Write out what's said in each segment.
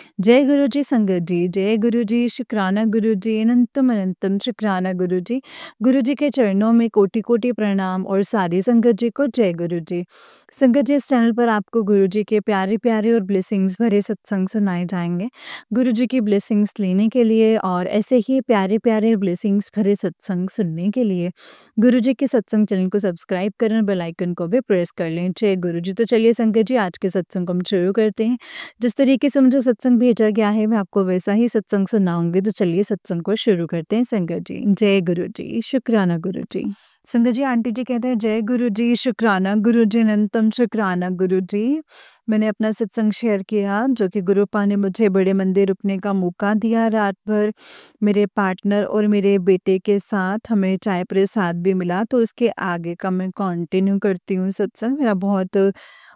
जय गुरु जी संगत जी, जय गुरु जी, शुक्राना गुरु जी, अनंतम अनंतम शुक्राना गुरु जी। गुरु जी के चरणों में कोटि-कोटि प्रणाम और सारी संगत जी को जय गुरु जी। संगत जी, इस चैनल पर आपको गुरु जी के प्यारे-प्यारे और ब्लेसिंग्स भरे सत्संग सुनाए जाएँगे। गुरु जी की ब्लेसिंग्स लेने के लिए और ऐसे ही प्यारे-प्यारे ब्लेसिंग्स भरे सत्संग सुनने के लिए गुरु जी के सत्संग चैनल को सब्सक्राइब करें और बेल आइकन को भी प्रेस कर लें। जय गुरु जी। तो चलिए संगत जी, आज के सत्संग को हम शुरू करते हैं। जिस तरीके से मुझे सत्संग भेजा गया है, मैं आपको वैसा ही सत्संग सुनाऊँगी, तो चलिए सत्संग को शुरू करते हैं संगत जी। जय गुरु जी, शुक्राना गुरु जी। संगत जी, आंटी जी कहते हैं जय गुरु जी, शुक्राना गुरु जी, अनंतम शुक्राना गुरु जी। मैंने अपना सत्संग शेयर किया जो कि गुरुपा ने मुझे बड़े मंदिर रुकने का मौका दिया रात भर। मेरे पार्टनर और मेरे बेटे के साथ हमें चाय प्रसाद भी मिला, तो इसके आगे का मैं कंटिन्यू करती हूँ सत्संग। मेरा बहुत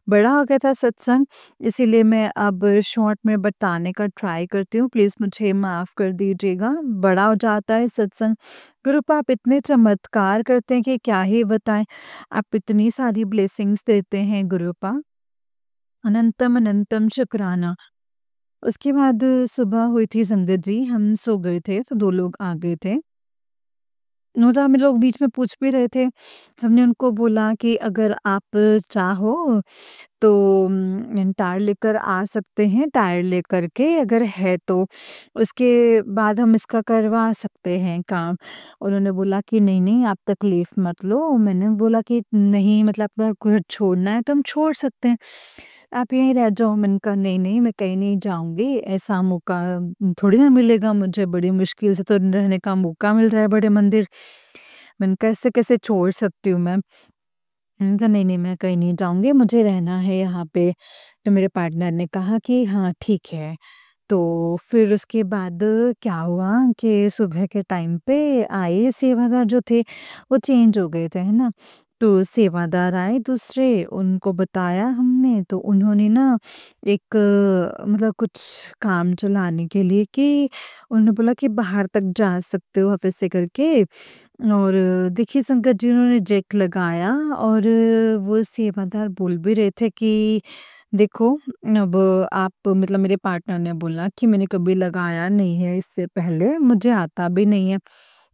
बड़ा हो गया था सत्संग, इसीलिए मैं अब शॉर्ट में बताने का ट्राई करती हूँ। प्लीज़ मुझे माफ़ कर दीजिएगा, बड़ा हो जाता है सत्संग। गुरुपा आप इतने चमत्कार करते हैं कि क्या ही बताएँ। आप इतनी सारी ब्लेसिंग्स देते हैं गुरुपा, अनंतम अनंतम शुक्राना। उसके बाद सुबह हुई थी संगत जी, हम सो गए थे तो 2 लोग आ गए थे। मतलब हम लोग बीच में पूछ भी रहे थे। हमने उनको बोला कि अगर आप चाहो तो टायर लेकर आ सकते हैं, टायर लेकर के अगर है तो, उसके बाद हम इसका करवा सकते हैं काम। उन्होंने बोला कि नहीं-नहीं आप तकलीफ़ मत लो। मैंने बोला कि नहीं, मतलब अगर घर छोड़ना है तो हम छोड़ सकते हैं। आप यहीं रह जाओ। मैंने कहा नहीं-नहीं, मैं कहीं नहीं जाऊँगी, ऐसा मौका थोड़ी ना मिलेगा मुझे, बड़ी मुश्किल से तो रहने का मौका मिल रहा है बड़े मंदिर। मैंने कहा ऐसे कैसे छोड़ सकती हूँ मैं? मैंने कहा नहीं-नहीं, मैं कहीं नहीं जाऊँगी, मुझे रहना है यहाँ पे। तो मेरे पार्टनर ने कहा कि हाँ, ठीक है। तो फिर उसके बाद क्या हुआ कि सुबह के टाइम पे आए सेवादार जो थे, वो चेंज हो गए थे, है ना? तो सेवादार आए दूसरे, उनको बताया हमने, तो उन्होंने ना एक मतलब कुछ काम चलाने के लिए कि उन्होंने बोला कि बाहर तक जा सकते हो आप ऐसे करके। और देखिए संगत जी, उन्होंने जैक लगाया और वो सेवादार बोल भी रहे थे कि देखो, अब आप, मतलब मेरे पार्टनर ने बोला कि मैंने कभी लगाया नहीं है इससे पहले, मुझे आता भी नहीं है।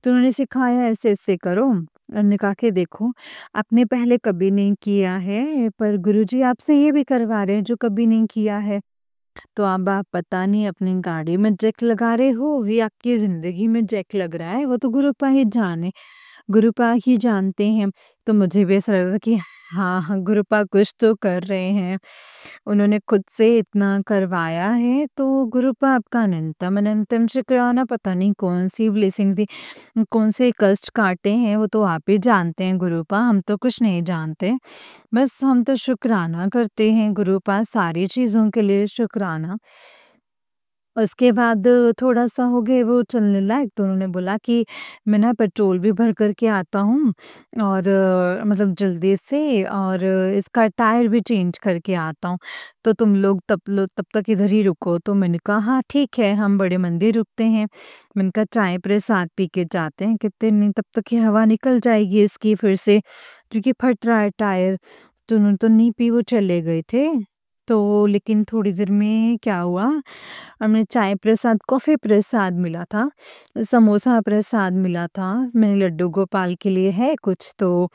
तो उन्होंने सिखाया ऐसे-ऐसे करो। उन्होंने कहा कि देखो, आपने पहले कभी नहीं किया है, पर गुरुजी आपसे ये भी करवा रहे हैं जो कभी नहीं किया है। तो अब आप पता नहीं अपनी गाड़ी में जैक लगा रहे हो या आपकी ज़िंदगी में जैक लग रहा है, वो तो गुरुपा ही जाने। गुरुपा ही जानते हैं। तो मुझे भी ऐसा लग रहा था कि हाँ, हाँ, गुरुपा कुछ तो कर रहे हैं। उन्होंने खुद से इतना करवाया है, तो गुरुपा आपका अनंतम अनंतम शुक्राना। पता नहीं कौन-सी ब्लेसिंग्स दी, कौन से कष्ट काटे हैं, वो तो आप ही जानते हैं गुरुपा, हम तो कुछ नहीं जानते। बस हम तो शुक्राना करते हैं गुरुपा, सारी चीज़ों के लिए शुक्राना। उसके बाद थोड़ा-सा हो गए वो चलने लायक, तो उन्होंने बोला कि मैं ना पेट्रोल भी भर कर के आता हूँ और मतलब जल्दी से, और इसका टायर भी चेंज करके आता हूँ। तो तुम लोग तब तक इधर ही रुको। तो मैंने कहा हाँ, ठीक है, हम बड़े मंदिर रुकते हैं। मैंने कहा चाय प्रसाद पी के जाते हैं, कितने नहीं तब तक ये हवा निकल जाएगी इसकी फिर से, क्योंकि फट रहा है टायर। तो उन्होंने तो नहीं पी, वो चले गए थे। तो लेकिन थोड़ी देर में क्या हुआ, हमें चाय प्रसाद, कॉफ़ी प्रसाद मिला था, समोसा प्रसाद मिला था। मैंने लड्डू गोपाल के लिए है कुछ, तो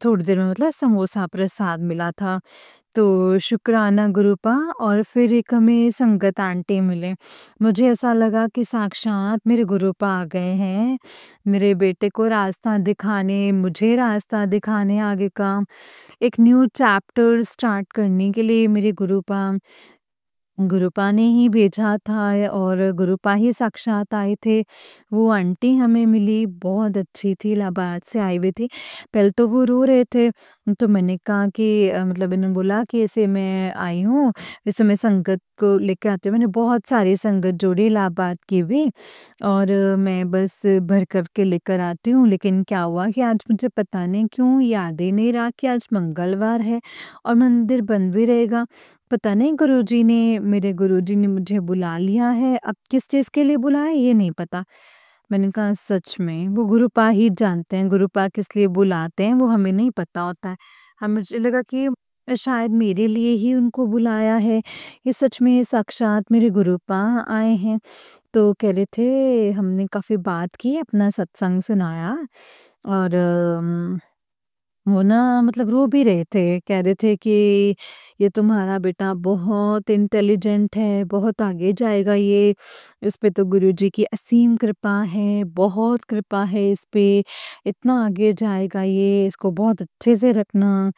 थोड़ी देर में मतलब समोसा प्रसाद मिला था। तो शुक्राना गुरुपा। और फिर एक हमें संगत आंटी मिले। मुझे ऐसा लगा कि साक्षात मेरे गुरुपा आ गए हैं, मेरे बेटे को रास्ता दिखाने, मुझे रास्ता दिखाने आगे का। एक न्यू चैप्टर स्टार्ट करने के लिए मेरे गुरुपा गुरुपा ने ही भेजा था, और गुरुपा ही साक्षात आए थे। वो आंटी हमें मिली, बहुत अच्छी थी, इलाहाबाद से आई हुई थी। पहले तो वो रो रहे थे, तो मैंने कहा कि मतलब इन्होंने बोला कि ऐसे मैं आई हूँ, इस समय संगत को लेके आते हुए, मैंने बहुत सारी संगत जोड़ी इलाहाबाद की भी, और मैं बस भर कर के लेकर आती हूँ। लेकिन क्या हुआ कि आज मुझे पता नहीं क्यों याद ही नहीं रहा कि आज मंगलवार है और मंदिर बंद भी रहेगा। पता नहीं मेरे गुरुजी ने मुझे बुला लिया है, अब किस चीज़ के लिए बुलाया ये नहीं पता। मैंने कहा सच में वो गुरुपा ही जानते हैं, गुरुपा किस लिए बुलाते हैं वो हमें नहीं पता होता है। मुझे लगा कि शायद मेरे लिए ही उनको बुलाया है, ये सच में साक्षात मेरे गुरुपा आए हैं। तो कह रहे थे हमने काफ़ी बात की, अपना सत्संग सुनाया और वो ना मतलब रो भी रहे थे, कह रहे थे कि ये तुम्हारा बेटा बहुत इंटेलिजेंट है, बहुत आगे जाएगा ये, इस पे तो गुरुजी की असीम कृपा है, बहुत कृपा है इस पे, इतना आगे जाएगा ये, इसको बहुत अच्छे से रखना।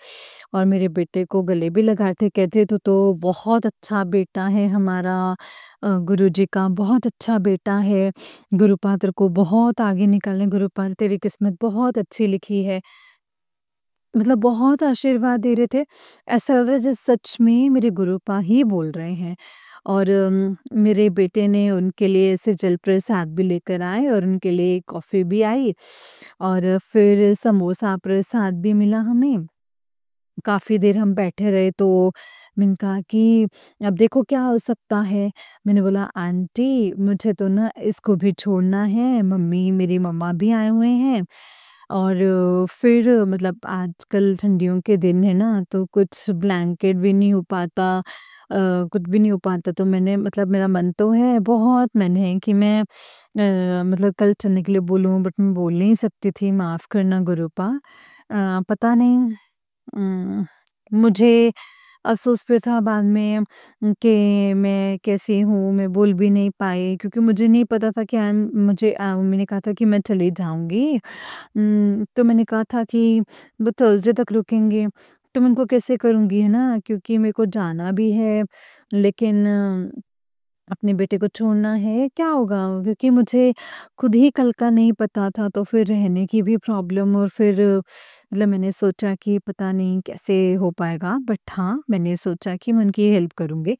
और मेरे बेटे को गले भी लगाए थे, कहते तो बहुत अच्छा बेटा है हमारा, गुरुजी का बहुत अच्छा बेटा है, गुरुपा तेरे को बहुत आगे निकालने, गुरुपा तेरी किस्मत बहुत अच्छी लिखी है। मतलब बहुत आशीर्वाद दे रहे थे। ऐसा लग रहा है जैसे सच में मेरे गुरुपा ही बोल रहे हैं। और मेरे बेटे ने उनके लिए ऐसे जल प्रसाद भी लेकर आए और उनके लिए कॉफ़ी भी आई और फिर समोसा प्रसाद भी मिला हमें। काफ़ी देर हम बैठे रहे तो मैंने कहा कि अब देखो क्या हो सकता है। मैंने बोला आंटी मुझे तो ना इसको भी छोड़ना है, मम्मी मेरी मम्मा भी आए हुए हैं और फिर मतलब आजकल ठंडियों के दिन है ना तो कुछ ब्लैंकेट भी नहीं हो पाता, कुछ भी नहीं हो पाता तो मैंने मतलब मेरा मन तो है, बहुत मन है कि मैं मतलब कल चलने के लिए बोलूँ बट मैं बोल नहीं सकती थी, माफ़ करना गुरुपा। पता नहीं मुझे अफ़सोस फिर था बाद में कि मैं कैसी हूँ, मैं बोल भी नहीं पाई क्योंकि मुझे नहीं पता था कि मैंने कहा था कि मैं चली जाऊँगी। तो मैंने कहा था कि वो थर्सडे तक रुकेंगे, तो मैं उनको कैसे करूँगी, है ना? क्योंकि मेरे को जाना भी है, लेकिन अपने बेटे को छोड़ना है, क्या होगा? क्योंकि मुझे खुद ही कल का नहीं पता था, तो फिर रहने की भी प्रॉब्लम और फिर मतलब मैंने सोचा कि पता नहीं कैसे हो पाएगा, बट हाँ, मैंने सोचा कि मैं उनकी हेल्प करूँगी।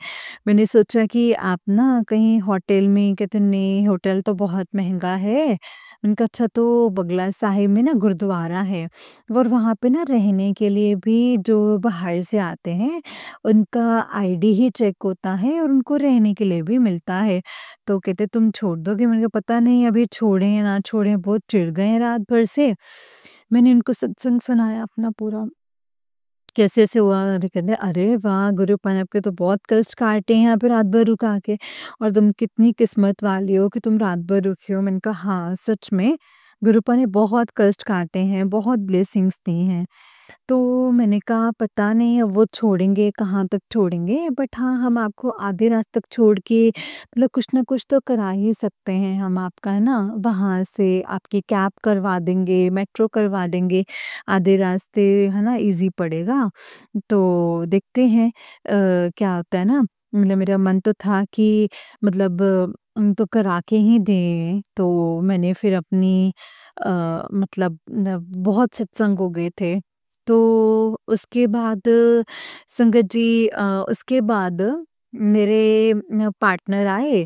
मैंने सोचा कि आप ना कहीं होटल में कहते नहीं, होटल तो बहुत महँगा है। मैंने कहा अच्छा तो बगला साहिब में ना गुरुद्वारा है और वहाँ पे ना रहने के लिए भी जो बाहर से आते हैं उनका आईडी ही चेक होता है और उनको रहने के लिए भी मिलता है। तो कहते तुम छोड़ दोगे? मैंने कहा पता नहीं अभी छोड़ें या ना छोड़ें, बहुत चिढ़ गए हैं रात भर से। मैंने उनको सत्संग सुनाया अपना पूरा, कैसे-ऐसे हुआ? अरे कहते अरे वाह! गुरु आपके तो बहुत कष्ट काटे हैं यहाँ पे रात भर रुका के और तुम कितनी किस्मत वाली हो कि तुम रात भर रुके हो। मैंने कहा हाँ, सच में गुरुपा ने बहुत कष्ट काटे हैं, बहुत ब्लेसिंग्स दी हैं। तो मैंने कहा पता नहीं अब वो छोड़ेंगे, कहाँ तक छोड़ेंगे, बट हाँ, हम आपको आधे रास्ते तक छोड़ के मतलब कुछ ना कुछ तो करा ही सकते हैं हम आपका, है ना? वहाँ से आपकी कैब करवा देंगे, मेट्रो करवा देंगे, आधे रास्ते है ना ईज़ी पड़ेगा। तो देखते हैं क्या होता है ना, मतलब मेरा मन तो था कि मतलब तो करा के ही दें। तो मैंने फिर अपनी मतलब न बहुत सत्संग हो गए थे। तो उसके बाद संगत जी उसके बाद मेरे पार्टनर आए,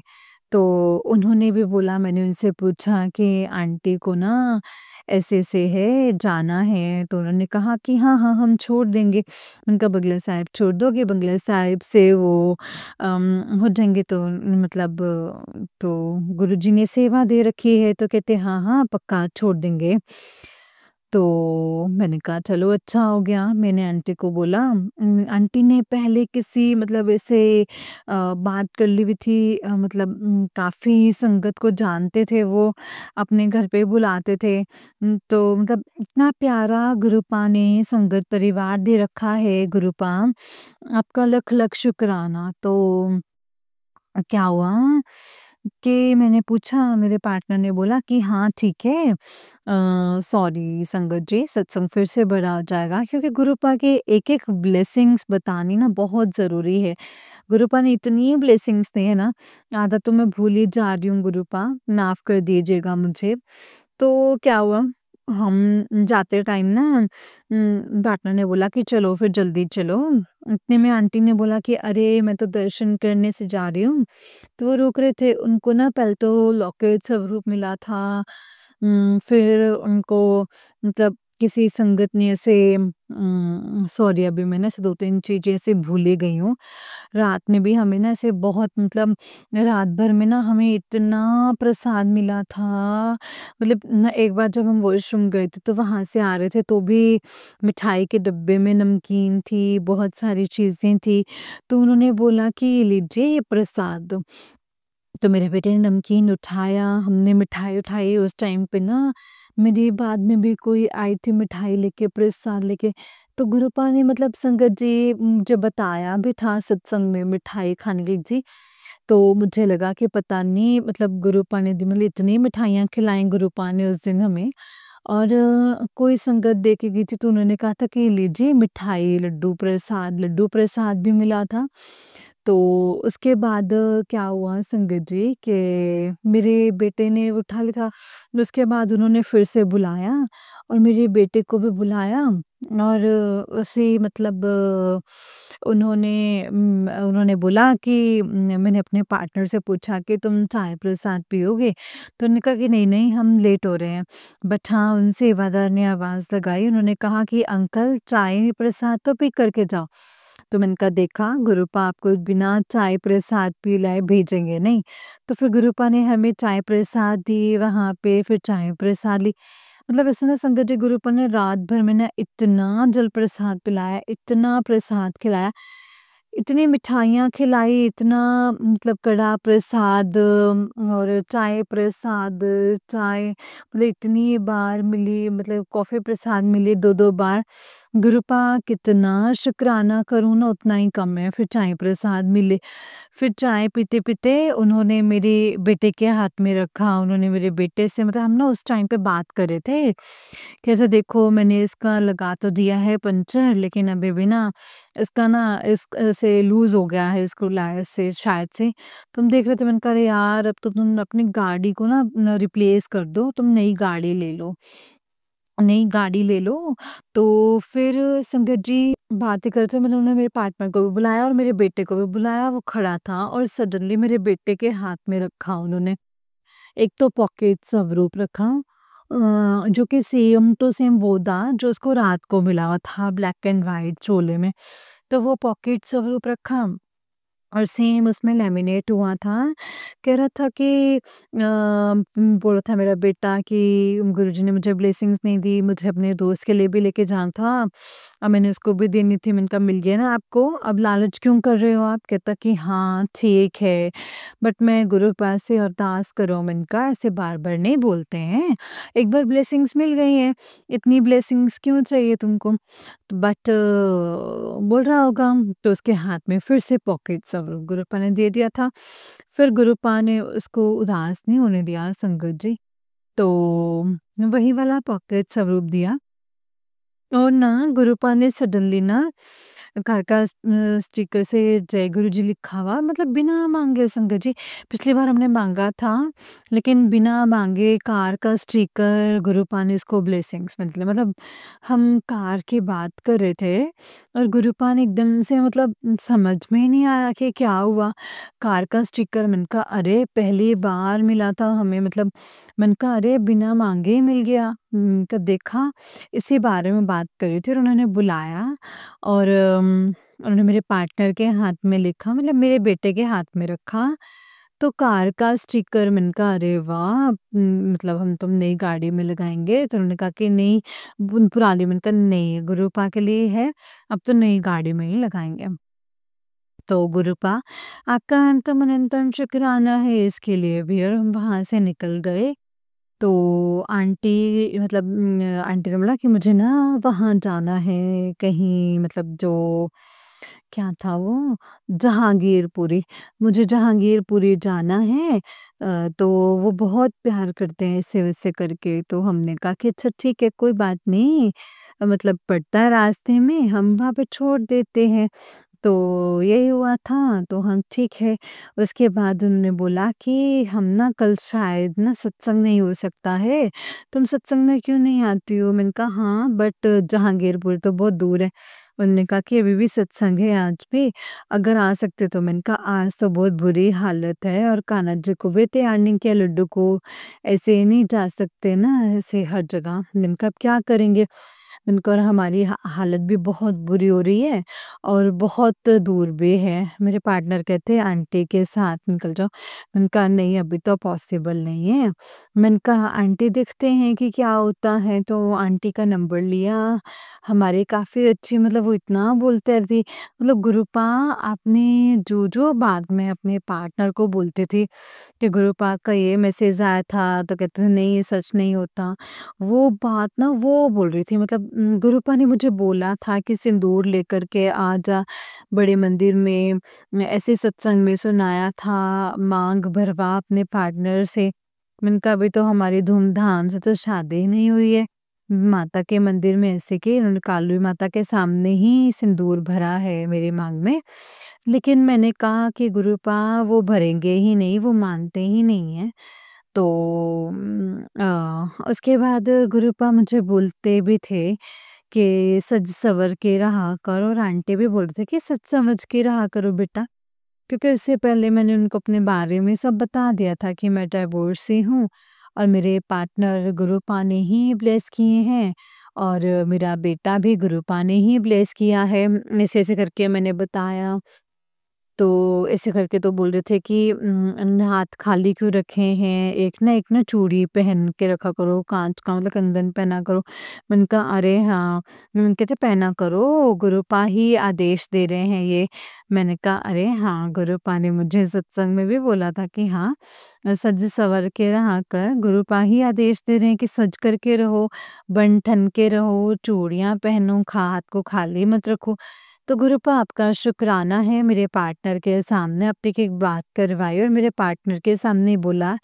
तो उन्होंने भी बोला, मैंने उनसे पूछा कि आंटी को ना ऐसे-ऐसे है, जाना है, तो उन्होंने कहा कि हाँ, हाँ, हम छोड़ देंगे। उनका बंगला साहिब छोड़ दोगे? बंगला साहिब से वो हो जाएँगे तो मतलब तो गुरुजी ने सेवा दे रखी है, तो कहते हाँ, हाँ, पक्का छोड़ देंगे। तो मैंने कहा चलो अच्छा हो गया, मैंने आंटी को बोला आंटी ने पहले किसी मतलब ऐसे बात कर ली हुई थी, मतलब काफ़ी संगत को जानते थे वो, अपने घर पे बुलाते थे। तो मतलब इतना प्यारा गुरुपा ने संगत परिवार दे रखा है गुरुपा, आपका लख-लख शुक्राना। तो क्या हुआ कि मैंने पूछा, मेरे पार्टनर ने बोला कि हाँ ठीक है, सॉरी संगत जी, सत्संग फिर से बड़ा हो जाएगा क्योंकि गुरुपा के एक-एक ब्लेसिंग्स बतानी ना बहुत ज़रूरी है। गुरुपा ने इतनी ब्लेसिंग्स दी है ना, आधा तो मैं भूल ही जा रही हूँ गुरुपा, माफ़ कर दीजिएगा मुझे। तो क्या हुआ, हम जाते टाइम ना पार्टनर ने बोला कि चलो फिर जल्दी चलो। इतने में आंटी ने बोला कि अरे मैं तो दर्शन करने से जा रही हूँ। तो वो रोक रहे थे, उनको ना पहले तो लॉकेट स्वरूप मिला था, फिर उनको मतलब किसी संगत ने ऐसे सॉरी अभी मैं ना ऐसे 2-3 चीज़ें ऐसे भूल ही गई हूँ। रात में भी हमें ना ऐसे बहुत मतलब रात भर में ना हमें इतना प्रसाद मिला था। मतलब ना एक बार जब हम वॉशरूम गए थे तो वहाँ से आ रहे थे तो भी मिठाई के डब्बे में नमकीन थी, बहुत सारी चीज़ें थी। तो उन्होंने बोला कि ये लीजिए ये प्रसाद। तो मेरे बेटे ने नमकीन उठाया, हमने मिठाई उठाई उस टाइम पे ना मेरे बाद में भी कोई आई थी मिठाई लेके, प्रसाद लेके। तो गुरुपा ने मतलब संगत जी मुझे बताया भी था सत्संग में मिठाई खाने गई थी। तो मुझे लगा कि पता नहीं मतलब गुरुपा ने मतलब इतनी मिठाइयाँ खिलाई गुरुपा ने उस दिन हमें। और कोई संगत दे के गई थी तो उन्होंने कहा था कि लीजिए मिठाई, लड्डू प्रसाद भी मिला था। तो उसके बाद क्या हुआ संगत जी कि मेरे बेटे ने उठा लिया था, उसके बाद उन्होंने फिर से बुलाया और मेरे बेटे को भी बुलाया और उसे मतलब उन्होंने बोला कि मैंने अपने पार्टनर से पूछा कि तुम चाय प्रसाद पियोगे? तो उन्होंने कहा कि नहीं-नहीं हम लेट हो रहे हैं। बट हाँ, उन सेवादार ने आवाज़ लगाई, उन्होंने कहा कि अंकल चाय प्रसाद तो पी कर के जाओ। तो मैंने कहा देखा गुरुपा आपको बिना चाय प्रसाद पिलाए भेजेंगे नहीं। तो फिर गुरुपा ने हमें चाय प्रसाद दी वहाँ पे, फिर चाय प्रसाद ली। मतलब ऐसे ना संगत जी गुरुपा ने रात भर में ना इतना जल प्रसाद पिलाया, इतना प्रसाद खिलाया, इतनी मिठाइयाँ खिलाई, इतना मतलब कड़ा प्रसाद और चाय प्रसाद, चाय मतलब इतनी बार मिली, मतलब कॉफ़ी प्रसाद मिली 2-2 बार। गुरुपा कितना शुक्राना करूँ ना उतना ही कम है। फिर चाय प्रसाद मिले, फिर चाय पीते-पीते उन्होंने मेरे बेटे के हाथ में रखा, उन्होंने मेरे बेटे से मतलब हम ना उस टाइम पे बात कर रहे थे, कहते देखो मैंने इसका लगा तो दिया है पंचर लेकिन अभी भी ना इसका ना इस से लूज़ हो गया है स्क्रू लायर से शायद से। तुम देख रहे थे मैंने कहा अरे यार अब तो तुम अपनी गाड़ी को ना रिप्लेस कर दो, तुम नई गाड़ी ले लो। नई गाड़ी ले लो। तो फिर संगत जी बातें करते मतलब उन्होंने मेरे पार्टनर को भी बुलाया और मेरे बेटे को भी बुलाया, वो खड़ा था और सडनली मेरे बेटे के हाथ में रखा उन्होंने। एक तो पॉकेट स्वरूप रखा जो कि सेम टू सेम वो था जो उसको रात को मिला हुआ था ब्लैक एंड व्हाइट चोले में। तो वो पॉकेट स्वरूप रखा और सेम उसमें लैमिनेट हुआ था। कह रहा था कि बोल रहा था मेरा बेटा कि गुरुजी ने मुझे ब्लेसिंग्स नहीं दी, मुझे अपने दोस्त के लिए भी लेके जाना था। अब मैंने उसको भी देनी थी, मैंने कहा मिल गया ना आपको, अब लालच क्यों कर रहे हो आप? कहता कि हाँ, ठीक है, बट मैं गुरु के पास से अरदास करो। मैंने कहा ऐसे बार-बार नहीं बोलते हैं, एक बार ब्लेसिंग्स मिल गई हैं, इतनी ब्लेसिंग्स क्यों चाहिए तुमको? बट बोल रहा होगा तो उसके हाथ में फिर से पॉकेट स्वरूप गुरुपा ने दे दिया था। फिर गुरुपा ने उसको उदास नहीं होने दिया संगत जी, तो वही वाला पॉकेट स्वरूप दिया और ना गुरुपा ने सडनली ना घर का स्टिकर से जय गुरु जी लिखा हुआ मतलब बिना मांगे संगत जी। पिछली बार हमने मांगा था लेकिन बिना मांगे कार का स्टिकर गुरुपा ने इसको ब्लेसिंग्स मतलब हम कार की बात कर रहे थे और गुरुपा ने एकदम से मतलब समझ में ही नहीं आया कि क्या हुआ। कार का स्टिकर मैंने कहा अरे पहली बार मिला था हमें मतलब मैंने कहा अरे बिना मांगे ही मिल गया। तो देखा इसी बारे में बात करी थी और उन्होंने बुलाया और उन्होंने मेरे पार्टनर के हाथ में लिखा मतलब मेरे बेटे के हाथ में रखा। तो कार का स्टिकर मैंने कहा अरे वाह! मतलब हम तुम नई गाड़ी में लगाएँगे? तो उन्होंने कहा कि नहीं पुरानी मैंने कहा नहीं गुरुपा के लिए है, अब तो नई गाड़ी में ही लगाएँगे। तो गुरुपा आपका अनंतम अनंतम शुक्राना है इसके लिए भी और हम वहाँ से निकल गए। तो आंटी मतलब आंटी ने बोला कि मुझे ना वहाँ जाना है कहीं मतलब जो क्या था वो जहांगीरपुरी, मुझे जहांगीरपुरी जाना है। तो वो बहुत प्यार करते हैं ऐसे-वैसे करके तो हमने कहा कि अच्छा ठीक है कोई बात नहीं मतलब पड़ता है रास्ते में हम वहाँ पे छोड़ देते हैं। तो यही हुआ था, तो हम ठीक है। उसके बाद उन्होंने बोला कि हम ना कल शायद ना सत्संग नहीं हो सकता है, तुम सत्संग में क्यों नहीं आती हो? मैंने कहा हाँ, बट जहांगीरपुर तो बहुत दूर है। उन्होंने कहा कि अभी भी सत्संग है आज भी, अगर आ सकते तो। मैंने कहा आज तो बहुत बुरी हालत है और कान्हा जी को भी तैयार नहीं किया, लड्डू को ऐसे नहीं जा सकते ना ऐसे हर जगह। मैंने कहा अब क्या करेंगे? मैंने कहा और हमारी हालत भी बहुत बुरी हो रही है और बहुत दूर भी है। मेरे पार्टनर कहते आंटी के साथ निकल जाओ। मैंने कहा नहीं अभी तो पॉसिबल नहीं है। मैंने कहा आंटी देखते हैं कि क्या होता है, तो आंटी का नंबर लिया। हमारी काफ़ी अच्छी मतलब वो इतना बोलते रहती, मतलब गुरुपा आपने जो-जो बात मैं अपने पार्टनर को बोलती थी कि गुरुपा का ये मैसेज आया था, तो कहते थे नहीं ये सच नहीं होता। वो बात ना वो बोल रही थी, मतलब गुरुपा ने मुझे बोला था कि सिंदूर लेकर के आ जा बड़े मंदिर में, ऐसे सत्संग में सुनाया था, मांग भरवा अपने पार्टनर से। मैंने कहा अभी तो हमारी धूमधाम से तो शादी ही नहीं हुई है। माता के मंदिर में ऐसे कि उन्होंने काली माता के सामने ही सिंदूर भरा है मेरी मांग में। लेकिन मैंने कहा कि गुरुपा वो भरेंगे ही नहीं, वो मानते ही नहीं हैं। तो उसके बाद गुरुपा मुझे बोलते भी थे कि सज संवर के रहा करो, और आंटी भी बोल रहे थे कि सच समझ के रहा करो बेटा। क्योंकि उससे पहले मैंने उनको अपने बारे में सब बता दिया था कि मैं डिवोर्सी हूँ और मेरे पार्टनर गुरुपा ने ही ब्लेस किए हैं और मेरा बेटा भी गुरुपा ने ही ब्लेस किया है। ऐसे-ऐसे करके मैंने बताया। तो ऐसे करके तो बोल रहे थे कि हाथ खाली क्यों रखे हैं, एक ना चूड़ी पहन के रखा करो, काँच का मतलब कंगन पहना करो। मैंने कहा अरे हाँ, कहते पहना करो, गुरुपा ही आदेश दे रहे हैं ये। मैंने कहा अरे हाँ, गुरुपा ने मुझे सत्संग में भी बोला था कि हाँ, सज संवर के रहा कर, गुरुपा ही आदेश दे रहे हैं कि सज कर के रहो, बन-ठन के रहो, चूड़ियाँ पहनो, हाथ को खाली मत रखो। तो गुरुपा आपका शुक्राना है, मेरे पार्टनर के सामने आपने एक बात करवाई और मेरे पार्टनर के सामने बोला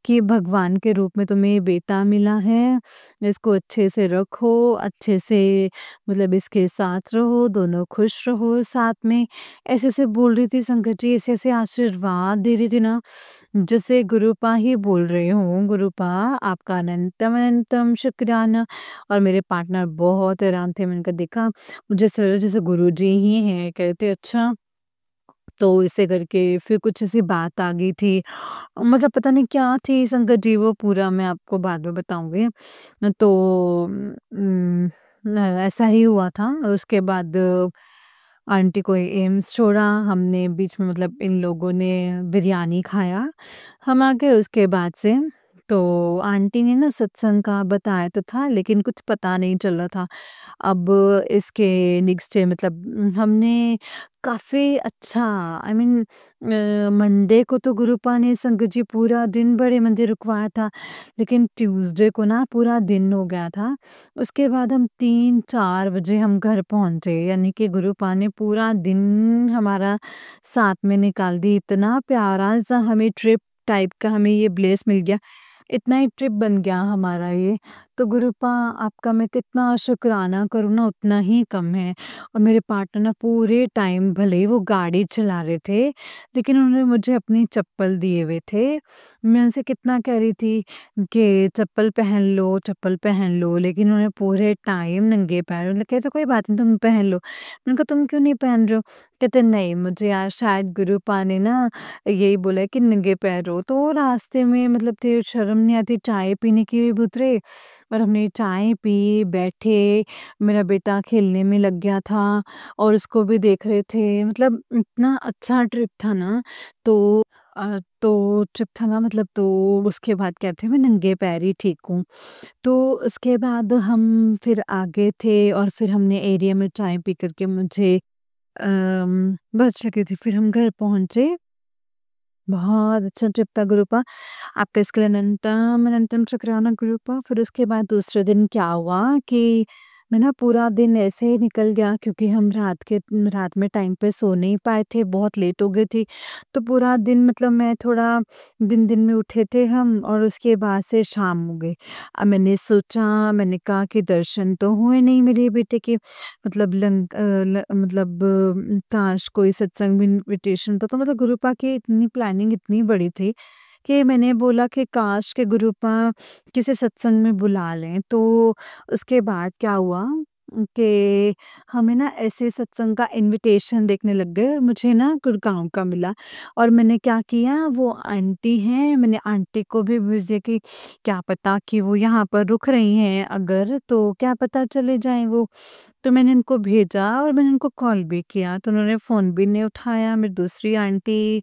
कि भगवान के रूप में तुम्हें ये बेटा मिला है, इसको अच्छे से रखो, अच्छे से मतलब इसके साथ रहो, दोनों खुश रहो साथ में। ऐसे-ऐसे बोल रही थी संगत जी, ऐसे-ऐसे आशीर्वाद दे रही थी ना, जैसे गुरुपा ही बोल रहे हों, गुरुपा आपका अनंतम-अनंतम शुक्राना। और मेरे पार्टनर बहुत हैरान थे, मैंने कहा देखा, मुझे ऐसा लगा जैसे गुरुजी ही हैं। कह रहे थे अच्छा, तो ऐसे करके फिर कुछ ऐसी बात आ गई थी, मतलब पता नहीं क्या थी संगत जी, वो पूरा मैं आपको बाद में बताऊँगी। तो ऐसा ही हुआ था। उसके बाद आंटी को एम्स छोड़ा हमने बीच में, मतलब इन लोगों ने बिरयानी खाया, हम आ गए उसके बाद से। तो आंटी ने ना सत्संग का बताया तो था, लेकिन कुछ पता नहीं चल रहा था। अब इसके नेक्स्ट डे मतलब हमने काफ़ी अच्छा, आई मीन मंडे को तो गुरुपा ने संगत जी पूरा दिन बड़े मंदिर रुकवाया था, लेकिन ट्यूसडे को ना पूरा दिन हो गया था। उसके बाद हम 3-4 बजे हम घर पहुँचे, यानी कि गुरुपा ने पूरा दिन हमारा साथ में निकाल दी। इतना प्यारा-सा हमें ट्रिप टाइप का हमें ये ब्लेस मिल गया। इतना ही ट्रिप बन गया हमारा ये। तो गुरुपा आपका मैं कितना शुक्राना करूँ ना उतना ही कम है। और मेरे पार्टनर ना पूरे टाइम भले ही वो गाड़ी चला रहे थे, लेकिन उन्होंने मुझे अपनी चप्पल दिए हुए थे। मैं उनसे कितना कह रही थी कि चप्पल पहन लो, लेकिन उन्होंने पूरे टाइम नंगे पैर, मतलब कहते कोई बात नहीं तुम पहन लो। मैंने कहा तुम क्यों नहीं पहन रहे हो? कहते नहीं मुझे आज शायद गुरुपा ने ना यही बोला है कि नंगे पैर रहो। तो वो रास्ते में मतलब थे, शर्म नहीं आती, चाय पीने की भी उतरे और हमने चाय पी, बैठे, मेरा बेटा खेलने में लग गया था और उसको भी देख रहे थे। मतलब इतना अच्छा ट्रिप था ना। तो तो ट्रिप था ना, मतलब तो उसके बाद क्या थे, मैं नंगे पैर ही ठीक हूँ। तो उसके बाद हम फिर आगे थे और फिर हमने एरिया में चाय पी कर के मुझे बज चुकी थी, फिर हम घर पहुँचे। बहुत अच्छा ट्रिप था गुरुपा, आपका इसके लिए अनंतम अनंतम शुक्राना गुरुपा। फिर उसके बाद दूसरे दिन क्या हुआ कि मैं ना पूरा दिन ऐसे ही निकल गया, क्योंकि हम रात में टाइम पे सो नहीं पाए थे, बहुत लेट हो गई थी। तो पूरा दिन मतलब मैं थोड़ा दिन-दिन में उठे थे हम और उसके बाद से शाम हो गई। अब मैंने सोचा, मैंने कहा कि दर्शन तो हुए नहीं मेरे बेटे के, मतलब मतलब काश कोई सत्संग में इन्विटेशन था, तो मतलब गुरुपा की इतनी प्लानिंग इतनी बड़ी थी कि मैंने बोला कि काश के गुरुपा किसी सत्संग में बुला लें। तो उसके बाद क्या हुआ, कि हमें ना ऐसे सत्संग का इनविटेशन देखने लग गए और मुझे ना गुड़गाँव का मिला। और मैंने क्या किया, वो आंटी हैं, मैंने आंटी को भी भेज दिया कि क्या पता कि वो यहाँ पर रुक रही हैं अगर, तो क्या पता चले जाएँ वो। तो मैंने उनको भेजा और मैंने उनको कॉल भी किया, तो उन्होंने फ़ोन भी नहीं उठाया। मेरी दूसरी आंटी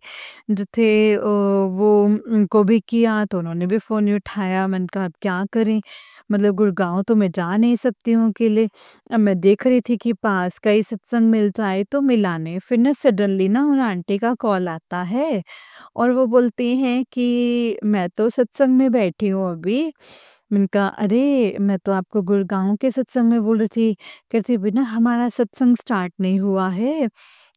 जो थे वो उनको भी किया तो उन्होंने भी फ़ोन नहीं उठाया। मैंने कहा अब क्या करें? मतलब गुड़गाँव तो मैं जा नहीं सकती हूँ अकेले। अब मैं देख रही थी कि पास का ही सत्संग मिल जाए तो मिला नहीं। फिर ना सडनली ना उन आंटी का कॉल आता है और वो बोलती हैं कि मैं तो सत्संग में बैठी हूँ अभी। मैंने कहा अरे! मैं तो आपको गुड़गाँव के सत्संग में बोल रही थी। कहती अभी ना हमारा सत्संग स्टार्ट नहीं हुआ है।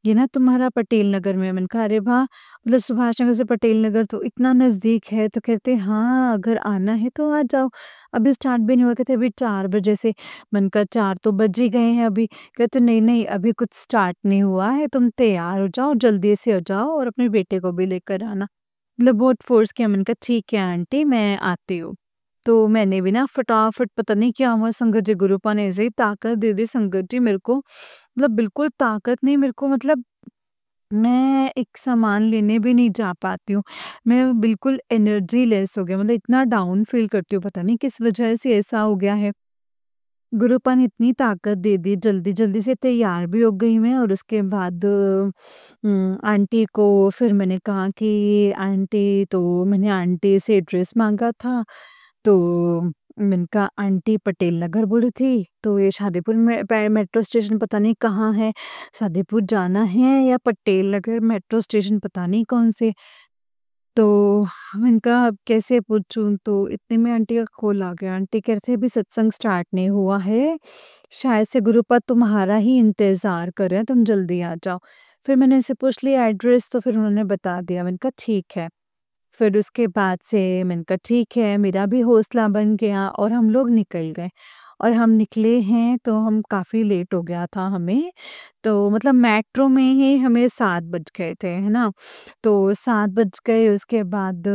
ये ना तुम्हारा पटेल नगर में है। मैंने कहा अरे वाह! मतलब सुभाष नगर से पटेल नगर तो इतना नज़दीक है। तो कहते हाँ, अगर आना है तो आ जाओ। अभी स्टार्ट भी नहीं हुआ। कहते अभी 4 बजे से। मैंने कहा 4 तो बज ही गए हैं अभी। कहते नहीं, नहीं अभी कुछ स्टार्ट नहीं हुआ है। तुम तैयार हो जाओ, जल्दी से हो जाओ और अपने बेटे को भी लेकर आना। मतलब बहुत फ़ोर्स किया। मैंने कहा ठीक है आंटी मैं आती हूँ। तो मैंने भी ना फटाफट पता नहीं क्या हुआ, संगत जी गुरुपा ने ऐसे ही ताकत दे दी संगत जी मेरे को। मतलब बिल्कुल ताकत नहीं मेरे को, मतलब मैं एक सामान लेने भी नहीं जा पाती हूँ। मैं बिल्कुल एनर्जी लेस हो गया, मतलब इतना डाउन फ़ील करती हूँ, पता नहीं किस वजह से ऐसा हो गया है। गुरुपा ने इतनी ताकत दे दी, जल्दी-जल्दी से तैयार भी हो गई मैं। और उसके बाद आंटी को फिर मैंने कहा कि आंटी, तो मैंने आंटी से एड्रेस माँगा था। तो मैंने कहा आंटी पटेल नगर बोली थी, तो ये शादीपुर में मेट्रो स्टेशन पता नहीं कहाँ है, शादीपुर जाना है या पटेल नगर मेट्रो स्टेशन पता नहीं कौन से। तो मैंने कहा अब कैसे पूछूँ, तो इतने में आंटी का कॉल आ गया। आंटी कह रहे थे अभी सत्संग स्टार्ट नहीं हुआ है, शायद से गुरुपद तुम्हारा ही इंतज़ार कर रहे हैं, तुम जल्दी आ जाओ। फिर मैंने इनसे पूछ लिया एड्रेस, तो फिर उन्होंने बता दिया। मैंने कहा ठीक है। फिर उसके बाद से मैंने कहा ठीक है, मेरा भी हौसला बन गया और हम लोग निकल गए। और हम निकले हैं तो हम काफ़ी लेट हो गया था हमें, तो मतलब मेट्रो में ही हमें 7 बज गए थे, है ना? तो 7 बज गए, उसके बाद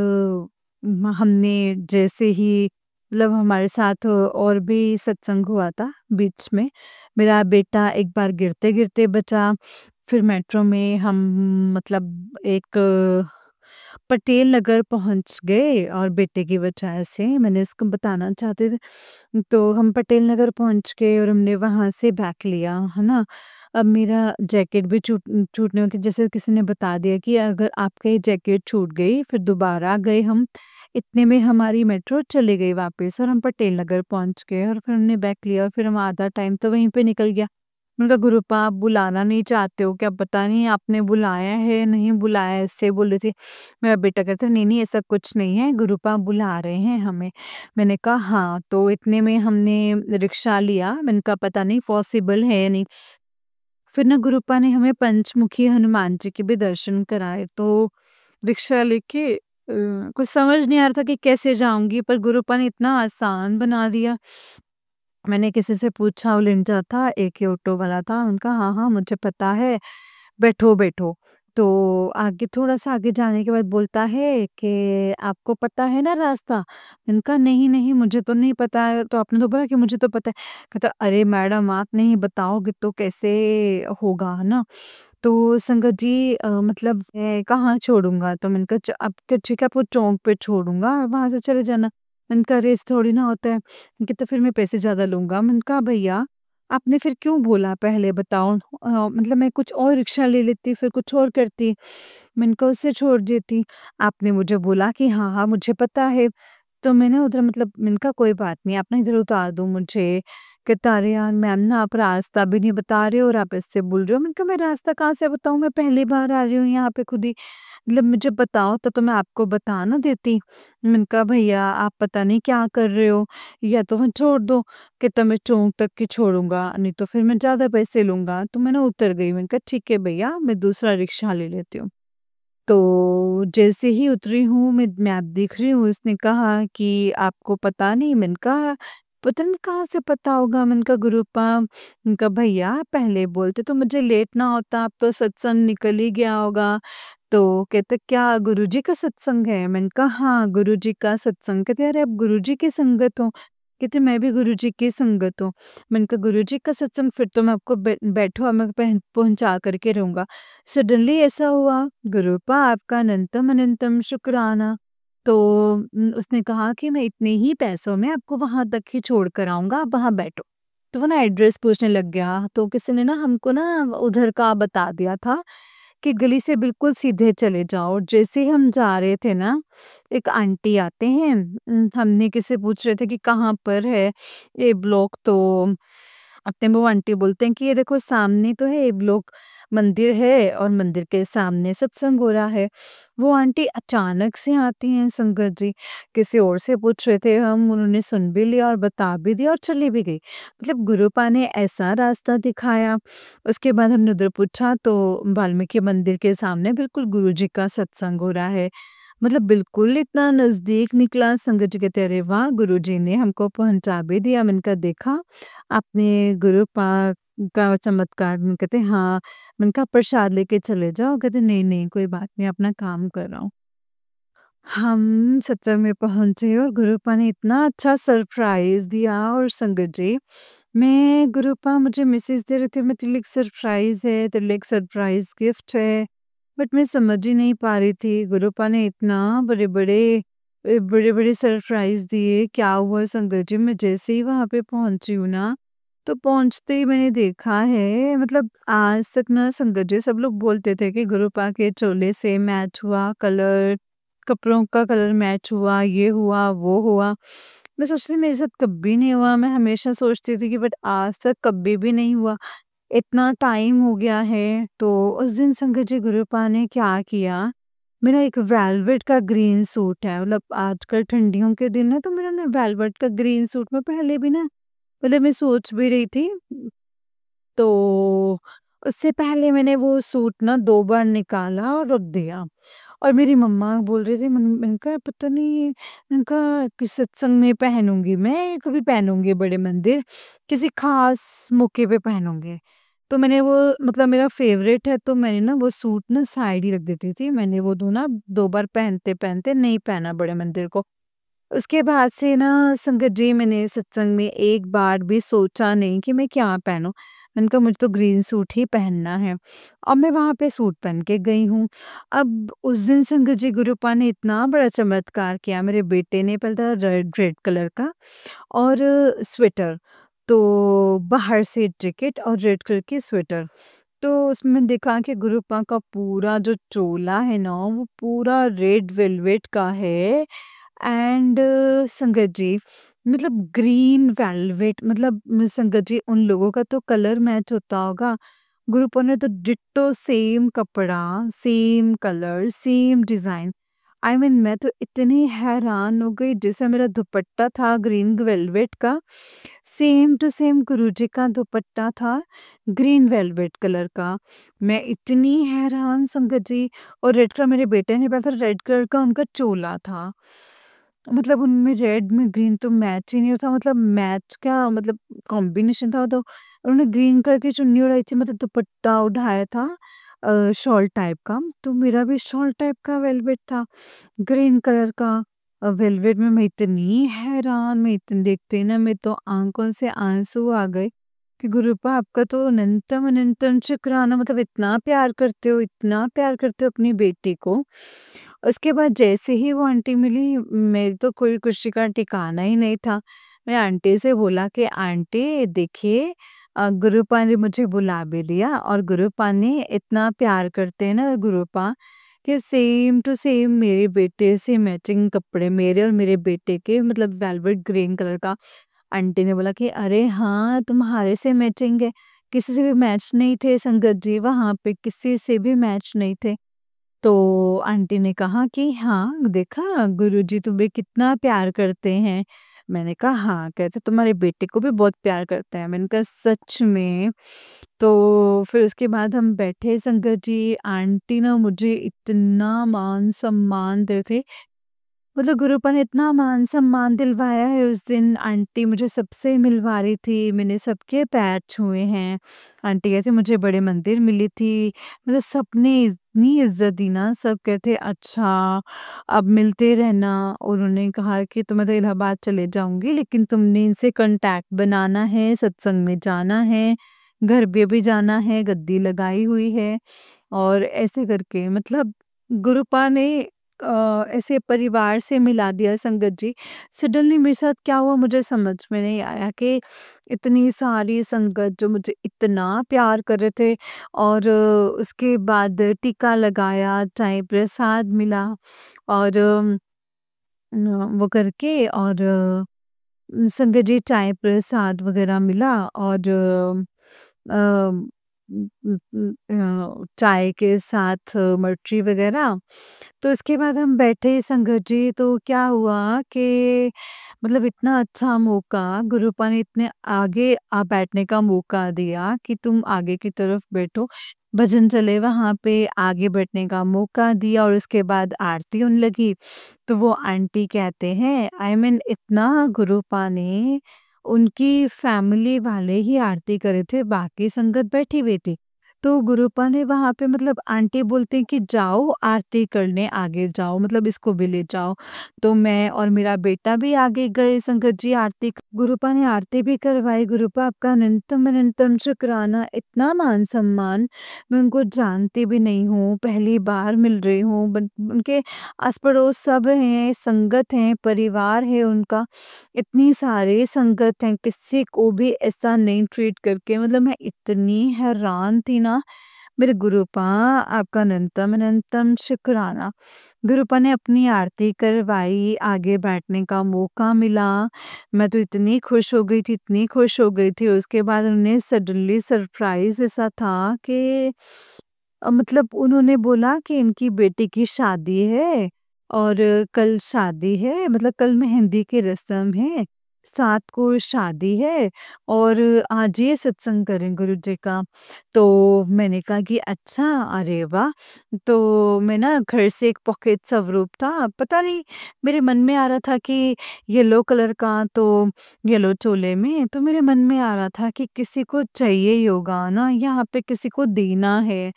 हमने जैसे ही, मतलब हमारे साथ और भी सत्संग हुआ था बीच में। मेरा बेटा एक बार गिरते-गिरते बचा। फिर मेट्रो में हम मतलब एक पटेल नगर पहुँच गए और बेटे की वजह से मैंने इसको बताना चाहते थे। तो हम पटेल नगर पहुँच गए और हमने वहाँ से बैग लिया, है ना? अब मेरा जैकेट भी छूटने वाली थी, जैसे किसी ने बता दिया कि अगर आपकी जैकेट छूट गई, फिर दोबारा गए हम, इतने में हमारी मेट्रो चली गई वापस और हम पटेल नगर पहुँच गए और फिर हमने बैग लिया और फिर हम आधा टाइम तो वहीं पे निकल गया। उनका ग्रुप आप बुलाना नहीं चाहते हो क्या? पता नहीं आपने बुलाया है, नहीं बुलाया, ऐसे बोल रही थी। मेरा बेटा कहता है, "नहीं-नहीं ऐसा कुछ नहीं है, गुरुपा बुला रहे हैं हमें।" मैंने कहा, "हाँ।" तो इतने में हमने रिक्शा लिया, मैंने कहा पता नहीं पॉसिबल है या नहीं। फिर ना गुरुपा ने हमें पंचमुखी हनुमान जी के भी दर्शन कराए, तो रिक्शा लेके कुछ समझ नहीं आ रहा था कि कैसे जाऊँगी, पर गुरुपा ने इतना आसान बना दिया। मैंने किसी से पूछा, वो लिंचा था, एक ही ऑटो वाला था, उनका हाँ, हाँ, मुझे पता है, बैठो, बैठो। तो आगे थोड़ा-सा आगे जाने के बाद बोलता है कि आपको पता है ना रास्ता? मैंने कहा नहीं, नहीं मुझे तो नहीं पता है, तो आपने तो बोला कि मुझे तो पता है। कहता अरे मैडम आप नहीं बताओगे तो कैसे होगा, है ना? तो संगत जी मतलब मैं कहाँ छोड़ूँगा? तो मैंने कहा च आप ठीक है आपको चौक पे छोड़ूँगा, वहाँ से चले जाना। मैंने कहा अरे ऐसे थोड़ी ना होता है। कहता फिर मैं पैसे ज़्यादा लूँगा। मैंने कहा भैया आपने फिर क्यों बोला पहले बताओ? मतलब मैं कुछ और रिक्शा ले लेती, फिर कुछ और करती। मैंने कहा उससे छोड़ देती। आपने मुझे बोला कि हाँ, हाँ मुझे पता है। तो मैंने उधर मतलब मैंने कहा कोई बात नहीं, आप ना इधर उतार दो मुझे। कहता अरे यार मैम ना आप रास्ता भी नहीं बता रहे हो और आप ऐसे बोल रहे हो। मैंने कहा मैं रास्ता कहाँ से बताऊँ, मैं पहली बार आ रही हूँ यहाँ पे खुद ही। मतलब मुझे बताओ तो मैं आपको बता ना देती। मैंने कहा भैया आप पता नहीं क्या कर रहे हो, या तो फिर छोड़ दो। कहता मैं चौक तक की छोड़ूँगा, नहीं तो फिर मैं ज़्यादा पैसे लूँगा। तो मैं ना उतर गई, मैंने कहा ठीक है भैया मैं दूसरा रिक्शा ले लेती हूँ। तो जैसे ही उतरी हूँ, मैं मैप देख रही हूँ, उसने कहा कि आपको पता नहीं? मैंने कहा पता नहीं कहाँ से पता होगा? मैंने कहा गुरुपा। मैंने कहा भैया पहले बोलते तो मुझे लेट ना होता, अब तो सत्संग निकल ही गया होगा। तो कहते क्या गुरुजी का सत्संग है? मैंने कहा हाँ, गुरुजी का सत्संग। कहते अरे आप गुरुजी की संगत हो? कहते मैं भी गुरुजी की संगत हूँ। मैंने कहा गुरुजी का सत्संग, फिर तो मैं आपको बैठो, अब मैं पहुँचा कर के रहूँगा। सडनली ऐसा हुआ, गुरुपा आपका अनंतम अनंतम शुक्राना। तो उसने कहा कि मैं इतने ही पैसों में आपको वहाँ तक ही छोड़ कर आऊँगा, आप वहाँ बैठो। तो वो ना एड्रेस पूछने लग गया, तो किसी ने ना हमको ना उधर का बता दिया था कि गली से बिल्कुल सीधे चले जाओ। जैसे ही हम जा रहे थे ना, एक आंटी आते हैं, हमने किससे पूछ रहे थे कि कहाँ पर है ये ब्लॉक, तो अपने वो आंटी बोलते हैं कि ये देखो सामने तो है ये ब्लॉक, मंदिर है और मंदिर के सामने सत्संग हो रहा है। वो आंटी अचानक से आती हैं संगत जी, किसी और से पूछ रहे थे हम, उन्होंने सुन भी लिया और बता भी दिया और चली भी गई। मतलब गुरुपा ने ऐसा रास्ता दिखाया। उसके बाद हमने उधर पूछा तो वाल्मीकि मंदिर के सामने बिल्कुल गुरुजी का सत्संग हो रहा है। मतलब बिल्कुल इतना नज़दीक निकला, संगत जी कहते अरे वाह! गुरुजी ने हमको पहुँचा भी दिया। मैंने कहा देखा आपने गुरुपा का चमत्कार। कहते हाँ। मैंने कहा प्रसाद लेके चले जाओ। कहते नहीं कोई बात नहीं, अपना काम कर रहा हूँ। हम सत्संग में पहुँचे और गुरुपा ने इतना अच्छा सरप्राइज़ दिया। और संगत जी, मैं गुरुपा मुझे मैसेज दे रहे थे, मैं तेरे लिए एक सरप्राइज़ है, तेरे लिए एक सरप्राइज़ गिफ्ट है। बट मैं समझ ही नहीं पा रही थी। गुरुपा ने इतना बड़े-बड़े सरप्राइज़ दिए। क्या हुआ संगत जी, मैं जैसे ही वहाँ पे पहुँची हूँ ना, तो पहुँचते ही मैंने देखा है, मतलब आज तक ना संगत जी सब लोग बोलते थे कि गुरुपा के चोले से मैच हुआ कलर, कपड़ों का कलर मैच हुआ, ये हुआ, वो हुआ। मैं सोचती थी मेरे साथ कभी नहीं हुआ, मैं हमेशा सोचती थी कि बट आज तक कभी भी नहीं हुआ। इतना टाइम हो गया है, तो उस दिन संगत जी गुरुपा ने क्या किया, मेरा एक वेलवेट का ग्रीन सूट है, मतलब आजकल ठंडियों के दिन है तो मेरा ना वेलवेट का ग्रीन सूट मैं पहले भी ना, मतलब मैं सोच भी रही थी, तो उससे पहले मैंने वो सूट ना 2 बार निकाला और रख दिया। और मेरी मम्मा बोल रही थी, मैंने कहा पता नहीं, मैंने कहा किस सत्संग में पहनूँगी मैं, कभी पहनूँगी बड़े मंदिर, किसी ख़ास मौके पे पहनूँगी। तो मैंने वो, मतलब मेरा फ़ेवरेट है तो मैंने ना वो सूट ना साइड ही रख देती थी। मैंने वो 2 बार पहनते-पहनते नहीं पहना बड़े मंदिर को। उसके बाद से ना संगत जी, मैंने सत्संग में एक बार भी सोचा नहीं कि मैं क्या पहनूँ। मैंने कहा मुझे तो ग्रीन सूट ही पहनना है और मैं वहाँ पे सूट पहन के गई हूँ। अब उस दिन संगत जी गुरुपा ने इतना बड़ा चमत्कार किया। मेरे बेटे ने पहले था रेड रेड कलर का और स्वेटर, तो बाहर से जैकेट और रेड कलर की स्वेटर। तो उसमें देखा कि गुरुपा का पूरा जो चोला है ना, वो पूरा रेड वेलवेट का है। एंड संगत जी, मतलब ग्रीन वेलवेट, मतलब संगत जी उन लोगों का तो कलर मैच होता होगा, ग्रुपों ने तो डिट्टो सेम कपड़ा, same colour, same design. I mean मैं तो इतनी हैरान हो गई, जैसा मेरा दुपट्टा था ग्रीन वेलवेट का, सेम टू सेम गुरुजी का दुपट्टा था ग्रीन वेलवेट कलर का। मैं इतनी हैरान संगत जी। और रेड कलर, मेरे बेटे ने पहले रेड कलर का उनका चोला था, मतलब उनमें रेड में ग्रीन तो मैच ही नहीं होता, मतलब मैच क्या, मतलब कॉम्बिनेशन था वो तो। उन्होंने ग्रीन कलर की चुन्नी उड़ाई थी, मतलब दुपट्टा उठाया था शॉल टाइप का, तो मेरा भी शॉल टाइप का वेलवेट था ग्रीन कलर का। वेलवेट में मैं इतनी हैरान, मैं इतनी देखते ही ना मैं तो आंखों से आंसू आ गए कि गुरुपा आपका तो अनंतम अनंतम शुक्राना, मतलब इतना प्यार करते हो, इतना प्यार करते हो अपनी बेटी को। उसके बाद जैसे ही वो आंटी मिली, मेरी तो कोई खुशी का ठिकाना ही नहीं था। मैं आंटी से बोला कि आंटी देखिए, गुरुपा ने मुझे बुला भी लिया और गुरुपा ने इतना प्यार करते हैं ना गुरुपा, कि सेम टू सेम मेरे बेटे से मैचिंग कपड़े, मेरे और मेरे बेटे के, मतलब वेलवेट ग्रीन कलर का। आंटी ने बोला कि अरे हाँ, तुम्हारे से मैचिंग है। किसी से भी मैच नहीं थे संगत जी, वहाँ पे किसी से भी मैच नहीं थे। तो आंटी ने कहा कि हाँ, देखा गुरुजी तुम्हें कितना प्यार करते हैं। मैंने कहा हाँ, कहते तुम्हारे बेटे को भी बहुत प्यार करते हैं। मैंने कहा सच में? तो फिर उसके बाद हम बैठे संगत जी, आंटी ना मुझे इतना मान-सम्मान दे रहे थे। मतलब गुरुपा ने इतना मान-सम्मान दिलवाया है उस दिन, आंटी मुझे सबसे मिलवा रही थी, मैंने सबके पैर छुए हैं। आंटी कहती मुझे बड़े मंदिर मिली थी, मतलब सबने इतनी इज़्ज़त दी ना, सब कहते अच्छा, अब मिलते रहना। और उन्होंने कहा कि तो मैं तो इलाहाबाद चले जाऊँगी, लेकिन तुमने इनसे कॉन्टैक्ट बनाना है, सत्संग में जाना है, घर पे भी जाना है, गद्दी लगाई हुई है। और ऐसे करके मतलब गुरुपा ने ऐसे परिवार से मिला दिया संगत जी। सडनली मेरे साथ क्या हुआ मुझे समझ में नहीं आया कि इतनी सारी संगत जो मुझे इतना प्यार कर रहे थे, और उसके बाद टीका लगाया, चाय प्रसाद मिला, और वो करके, और संगत जी चाय प्रसाद वगैरह मिला, और चाय के साथ मटरी वगैरह। तो उसके बाद हम बैठे संगत जी, तो क्या हुआ कि मतलब इतना अच्छा मौका गुरुपा ने इतने आगे बैठने का मौका दिया कि तुम आगे की तरफ बैठो। भजन चले वहाँ पे, आगे बैठने का मौका दिया, और उसके बाद आरती होने लगी। तो वो आंटी कहते हैं, आई मीन इतना गुरुपा ने, उनकी फैमिली वाले ही आरती करे थे, बाकी संगत बैठी हुई थी। तो गुरुपा ने वहाँ पे मतलब आंटी बोलते हैं कि जाओ आरती करने आगे जाओ, मतलब इसको भी ले जाओ। तो मैं और मेरा बेटा भी आगे गए संगत जी आरती गुरुपा ने आरती भी करवाई। गुरुपा आपका अनंतम अनंतम शुक्राना, इतना मान सम्मान, मैं उनको जानती भी नहीं हूँ, पहली बार मिल रही हूँ, बट उनके आस पड़ोस सब हैं, संगत हैं, परिवार है उनका, इतनी सारी संगत हैं, किसी को भी ऐसा नहीं ट्रीट करके, मतलब मैं इतनी हैरान थी ना। मेरे गुरुपा आपका अनंतम अनंतम शुक्राना। गुरुपा ने अपनी आरती करवाई, आगे बैठने का मौका मिला। मैं तो इतनी खुश हो गई थी, इतनी खुश हो गई थी। उसके बाद उन्हें सडनली सरप्राइज़ ऐसा था कि मतलब उन्होंने बोला कि इनकी बेटी की शादी है, और कल शादी है, मतलब कल मेहंदी की रस्म है, 7 को शादी है, और आज ये सत्संग करें गुरु जी का। तो मैंने कहा कि अच्छा, अरे वाह! तो मैं ना घर से एक पॉकेट स्वरूप था, पता नहीं मेरे मन में आ रहा था कि येलो कलर का, तो येलो चोले में, तो मेरे मन में आ रहा था कि किसी को चाहिए ही होगा ना, यहाँ पे किसी को देना है।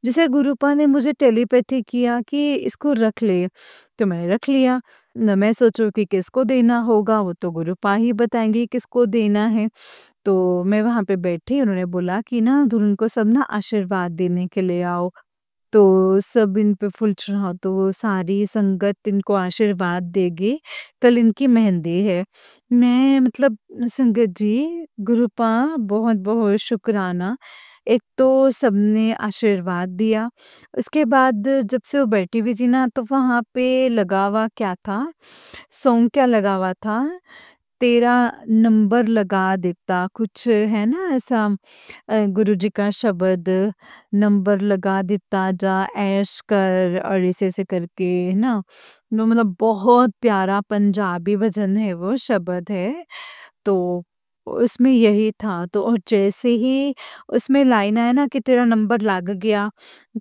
जैसे गुरुपा ने मुझे टेलीपैथी किया कि इसको रख ले, तो मैंने रख लिया। न मैं सोचूँ कि किसको देना होगा, वो तो गुरुपा ही बताएँगे किसको देना है। तो मैं वहाँ पे बैठी, उन्होंने बोला कि ना दुल्हन को सब ना आशीर्वाद देने के लिए आओ। तो सब इन पे फूल चढ़ाओ, तो वो सारी संगत इनको आशीर्वाद देगी, कल इनकी मेहंदी है। मैं मतलब संगत जी, गुरुपा बहुत-बहुत शुकराना। एक तो सबने आशीर्वाद दिया, उसके बाद जब से वो बैठी हुई थी ना, तो वहाँ पे लगा हुआ क्या था, सॉन्ग क्या लगा हुआ था, तेरा नंबर लगा देता, कुछ है ना ऐसा, गुरुजी का शब्द, नंबर लगा देता जा ऐश कर, और ऐसे-ऐसे करके, है ना? वो मतलब बहुत प्यारा पंजाबी भजन है, वो शब्द है। तो उसमें यही था, तो और जैसे ही उसमें लाइन आया ना कि तेरा नंबर लग गया,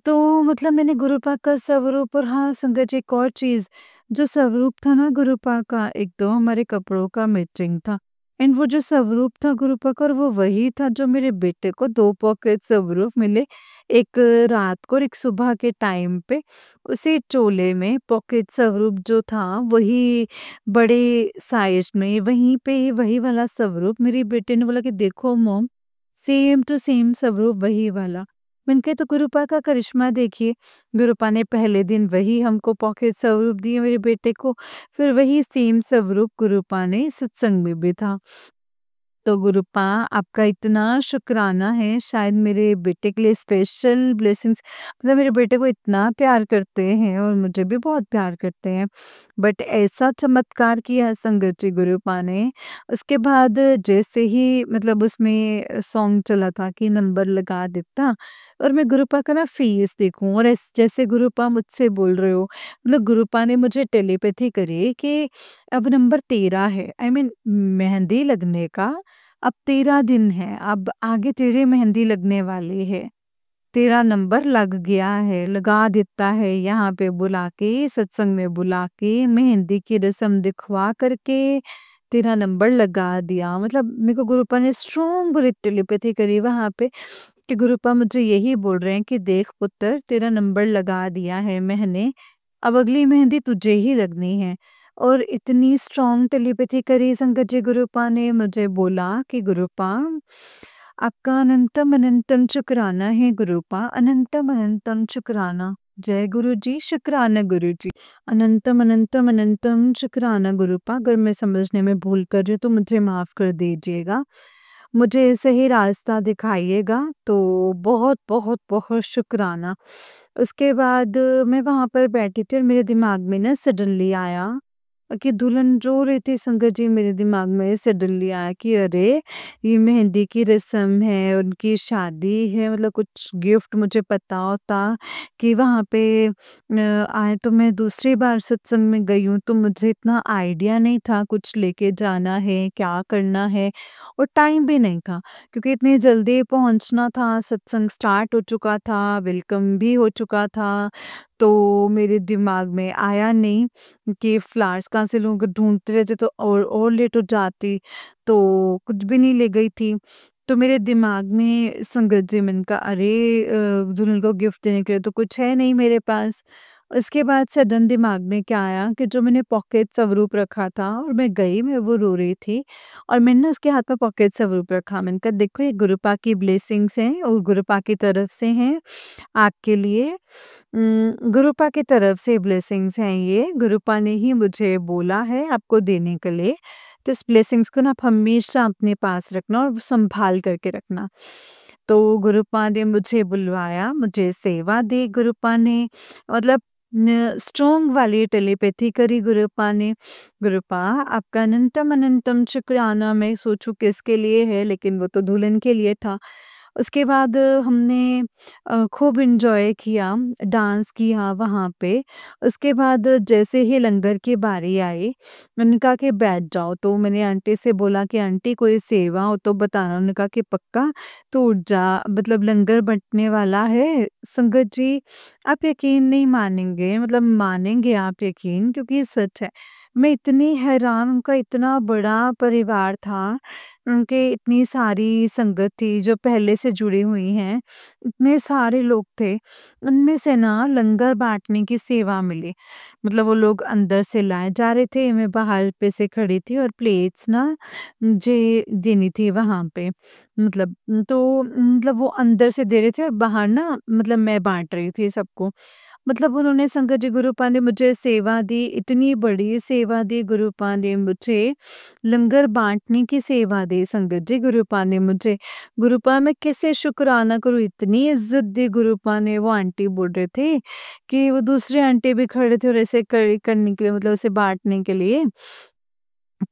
तो मतलब मैंने गुरुपा का स्वरूप, और हाँ संगत जी एक और चीज़, जो स्वरूप था ना गुरुपा का, एक तो हमारे कपड़ों का मैचिंग था, एंड वो जो स्वरूप था गुरुपा का, और वो वही था जो मेरे बेटे को 2 पॉकेट स्वरूप मिले, एक रात को और एक सुबह के टाइम पे। उसी चोले में पॉकेट स्वरूप जो था, वही बड़े साइज़ में, वहीं पे ही वही वाला स्वरूप, मेरे बेटे ने बोला कि देखो मॉम, सेम टू सेम स्वरूप वही वाला। मैंने कहा तो गुरुपा का करिश्मा देखिए, गुरुपा ने पहले दिन वही हमको पॉकेट स्वरूप दिए मेरे बेटे को, फिर वही सेम स्वरूप गुरुपा ने सत्संग में भी था। तो गुरुपा आपका इतना शुक्राना है, शायद मेरे बेटे के लिए स्पेशल ब्लेसिंग्स, मतलब मेरे बेटे को इतना प्यार करते हैं और मुझे भी बहुत प्यार करते हैं। बट ऐसा चमत्कार किया संगत जी गुरुपा ने, उसके बाद जैसे ही मतलब उसमें सॉन्ग चला था कि नंबर लगा देता, और मैं गुरुपा का ना फेस देखूं, और जैसे गुरुपा मुझसे बोल रहे हो, मतलब गुरुपा ने मुझे टेलीपैथी करी कि अब नंबर 13 है, आई मीन मेहंदी लगने का अब 13 दिन है, अब आगे तेरे मेहंदी लगने वाली है। तेरा नंबर लग गया है, लगा देता है यहाँ पे बुला के, सत्संग में बुला के, मेहंदी की रस्म दिखवा करके तेरा नंबर लगा दिया। मतलब मेरे को गुरुपा ने स्ट्रॉन्ग टेलीपैथी करी वहाँ पे कि गुरुपा मुझे यही बोल रहे हैं कि देख पुत्र, तेरा नंबर लगा दिया है मैंने, अब अगली मेहंदी तुझे ही लगनी है। और इतनी स्ट्रॉन्ग टेलीपैथी करी संगत जी, गुरुपा ने मुझे बोला कि गुरुपा आपका अनंतम अनंतम शुक्राना है गुरुपा, अनंतम अनंतम शुक्राना। जय गुरु जी, शुक्राना गुरु जी। अनंतम अनंतम अनंतम शुक्राना गुरुपा। अगर मैं समझने में भूल कर रही हूँ तो मुझे माफ़ कर दीजिएगा। मुझे सही रास्ता दिखाइएगा, तो बहुत बहुत बहुत शुक्राना। उसके बाद मैं वहाँ पर बैठी थी और मेरे दिमाग में ना सडनली आया कि दुल्हन रो रही थी संगत जी, मेरे दिमाग में सडनली आया कि अरे ये मेहंदी की रस्म है, उनकी शादी है, मतलब कुछ गिफ्ट मुझे पता होता कि वहाँ पे आए। तो मैं दूसरी बार सत्संग में गई हूँ तो मुझे इतना आइडिया नहीं था कुछ लेके जाना है, क्या करना है, और टाइम भी नहीं था क्योंकि इतनी जल्दी पहुँचना था, सत्संग स्टार्ट हो चुका था, वेलकम भी हो चुका था। तो मेरे दिमाग में आया नहीं कि फ्लावर्स कहाँ से लूँ, अगर ढूँढते रहते तो और लेट हो जाती, तो कुछ भी नहीं ले गई थी। तो मेरे दिमाग में संगत जी, मैंने कहा अरे दुल्हन को गिफ्ट देने के लिए तो कुछ है नहीं मेरे पास। उसके बाद सडन दिमाग में क्या आया कि जो मैंने पॉकेट स्वरूप रखा था, और मैं गई, मैं वो रो रही थी और मैंने ना उसके हाथ में पॉकेट स्वरूप रखा। मैंने कहा देखो ये गुरुपा की ब्लेसिंग्स हैं और गुरुपा की तरफ से हैं आपके लिए। गुरुपा की तरफ से ब्लेसिंग्स हैं ये, गुरुपा ने ही मुझे बोला है आपको देने के लिए। तो इस ब्लेसिंग्स को ना आप हमेशा अपने पास रखना और संभाल करके रखना। तो गुरुपा ने मुझे बुलवाया, मुझे सेवा दी गुरुपा ने, मतलब स्ट्रॉन्ग वाली टेलीपैथी करी गुरुपा ने। गुरुपा आपका अनंतम अनंतम शुक्राना। मैं सोचूं किसके लिए है, लेकिन वो तो दुल्हन के लिए था। उसके बाद हमने खूब एन्जॉय किया, डांस किया वहाँ पे। उसके बाद जैसे ही लंगर की बारी आई, मैंने कहा कि बैठ जाओ, तो मैंने आंटी से बोला कि आंटी कोई सेवा हो तो बताना। उन्होंने कहा कि पक्का, तो उठ जा, मतलब लंगर बँटने वाला है। संगत जी, आप यकीन नहीं मानेंगे, मतलब मानेंगे आप यकीन, क्योंकि ये सच है। मैं इतनी हैरान, उनका इतना बड़ा परिवार था, उनके इतनी सारी संगत थी जो पहले से जुड़ी हुई हैं, इतने सारे लोग थे। उनमें से ना लंगर बाँटने की सेवा मिली। मतलब वो लोग अंदर से लाए जा रहे थे, मैं बाहर पे से खड़ी थी और प्लेट्स ना मुझे देनी थी वहाँ पे। मतलब तो मतलब वो अंदर से दे रहे थे और बाहर ना मतलब मैं बाँट रही थी सबको। मतलब उन्होंने संगत जी, गुरुपा ने मुझे सेवा दी, इतनी बड़ी सेवा दी गुरुपा ने मुझे, लंगर बाँटने की सेवा दी संगत जी गुरुपा ने मुझे। गुरुपा मैं कैसे शुक्राना करूँ, इतनी इज़्ज़त दी गुरुपा ने। वो आंटी बोल रहे थे कि वो दूसरे आंटी भी खड़े थे और ऐसे करने के लिए, मतलब उसे बाँटने के लिए।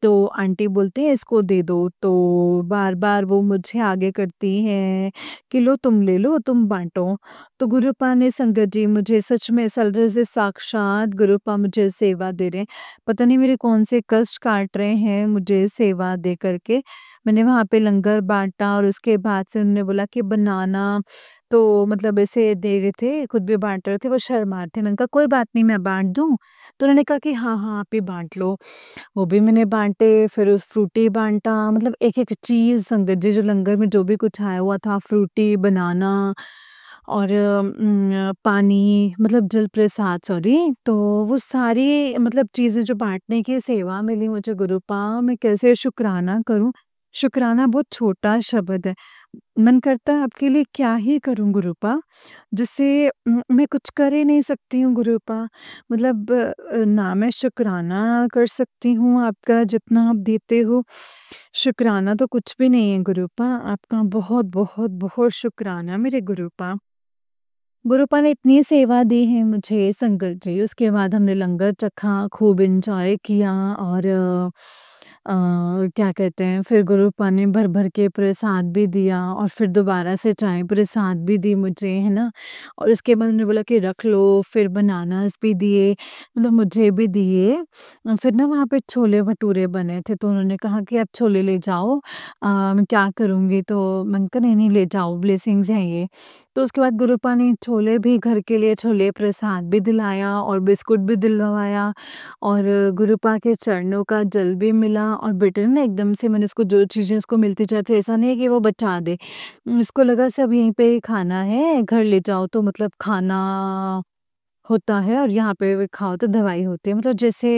तो आंटी बोलती हैं इसको दे दो, तो बार-बार वो मुझे आगे करती हैं कि लो तुम ले लो, तुम बाँटो। तो गुरुपा ने संगत जी मुझे सच में ऐसा लग रहा है जैसे साक्षात गुरुपा मुझे सेवा दे रहे हैं। पता नहीं मेरे कौन से कष्ट काट रहे हैं मुझे सेवा दे कर के। मैंने वहाँ पे लंगर बाँटा और उसके बाद से उन्होंने बोला कि बनाना, तो मतलब ऐसे दे रहे थे, खुद भी बाँट रहे थे, वो शर्मा रहे थे। मैंने कहा कोई बात नहीं, मैं बाँट दूँ? तो उन्होंने कहा कि हाँ, हाँ, आप ही बाँट लो। वो भी मैंने बाँटे, फिर उस फ्रूटी बाँटा, मतलब एक-एक चीज़ संगत जी, जो लंगर में जो भी कुछ आया हुआ था, फ्रूटी, बनाना और पानी, मतलब जल प्रसाद, सॉरी, तो वो सारी मतलब चीज़ें जो बाँटने की सेवा मिली मुझे गुरुपा, मैं कैसे शुक्राना करूँ? शुक्राना बहुत छोटा शब्द है। मन करता है आपके लिए क्या ही करूँ गुरुपा, जिससे मैं कुछ कर ही नहीं सकती हूँ गुरुपा। मतलब ना मैं शुक्राना कर सकती हूँ आपका जितना आप देते हो, शुक्राना तो कुछ भी नहीं है गुरुपा। आपका बहुत, बहुत, बहुत शुक्राना मेरे गुरुपा। गुरुपा ने इतनी सेवा दी है मुझे संगत जी, उसके बाद हमने लंगर चखा, खूब एन्जॉय किया और क्या कहते हैं, फिर गुरुपा ने भर-भर के प्रसाद भी दिया और फिर दोबारा से चाय प्रसाद भी दी मुझे, है ना? और उसके बाद उन्होंने बोला कि रख लो, फिर बनानास भी दिए, मतलब मुझे भी दिए। फिर ना वहाँ पे छोले-भटूरे बने थे, तो उन्होंने कहा कि आप छोले ले जाओ, मैं क्या करूँगी? तो मैंने कहा नहीं, नहीं ले जाओ, ब्लेसिंग्स हैं ये। तो उसके बाद गुरुपा ने छोले भी घर के लिए छोले प्रसाद भी दिलाया और बिस्कुट भी दिलवाया और गुरुपा के चरणों का जल भी मिला और बेटे ने ना एकदम से मैंने उसको जो चीज़ें उसको मिलती जाती ऐसा नहीं है कि वो बचा दे। उसको लगा सब यहीं पे ही खाना है, घर ले जाओ तो मतलब खाना होता है और यहाँ पे खाओ तो दवाई होती है। मतलब जैसे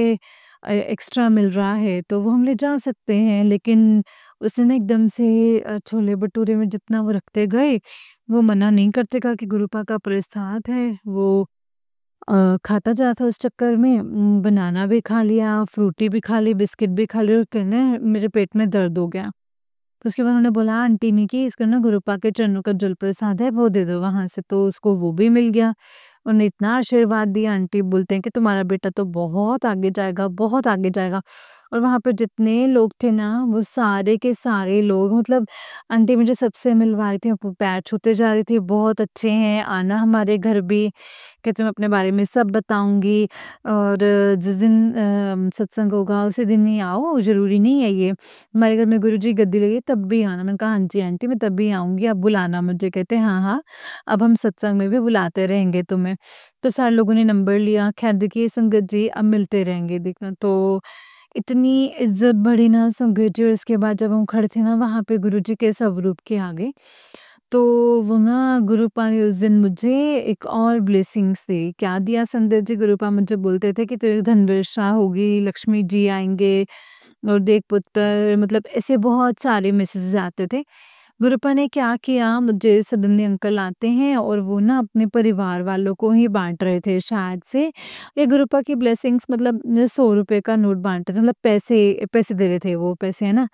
एक्स्ट्रा मिल रहा है तो वो हम ले जा सकते हैं, लेकिन उसने ना एकदम से छोले-भटूरे में जितना वो रखते गए, वो मना नहीं करते कहा कि गुरुपा का प्रसाद है, वो खाता जा था उस चक्कर में बनाना भी खा लिया, फ्रूटी भी खा ली, बिस्किट भी खा ली और कहने मेरे पेट में दर्द हो गया। तो उसके बाद उन्होंने बोला आंटी ने कि इसको ना गुरुपा के चरणों का जल प्रसाद है वो दे दो वहाँ से, तो उसको वो भी मिल गया। उन्होंने इतना आशीर्वाद दिया, आंटी बोलते हैं कि तुम्हारा बेटा तो बहुत आगे जाएगा, बहुत आगे जाएगा। और वहाँ पे जितने लोग थे ना वो सारे के सारे लोग मतलब आंटी मुझे सबसे मिलवा रही थी, वो पैर छूते जा रही थी, बहुत अच्छे हैं, आना हमारे घर भी, कहते मैं अपने बारे में सब बताऊँगी और जिस दिन सत्संग होगा उसी दिन ही आओ, ज़रूरी नहीं है ये। हमारे घर में गुरुजी गद्दी लगी तब भी आना। मैंने कहा हाँ जी आंटी मैं तब भी आऊँगी, आप बुलाना मुझे। कहते हाँ, हाँ, अब हम सत्संग में भी बुलाते रहेंगे तुम्हें। तो सारे लोगों ने नंबर लिया। ख़ैर देखिए संगत जी अब मिलते रहेंगे देखना। तो इतनी इज़्ज़त बढ़ी ना संगत जी और इसके बाद जब हम खड़े थे ना वहाँ पे गुरुजी के स्वरूप के आगे, तो वो ना गुरुपा ने उस दिन मुझे एक और ब्लेसिंग्स दी। क्या दिया संगत जी, गुरुपा मुझे बोलते थे कि तेरी धन वर्षा होगी, लक्ष्मी जी आएँगे और देख पुत्र मतलब ऐसे बहुत सारे मैसेजेस आते थे। गुरुपा ने क्या किया मुझे सडनली अंकल आते हैं और वो ना अपने परिवार वालों को ही बाँट रहे थे शायद से। ये गुरुपा की ब्लेसिंग्स मतलब ₹100 का नोट बाँट रहे थे मतलब पैसे पैसे दे रहे थे वो पैसे है ना।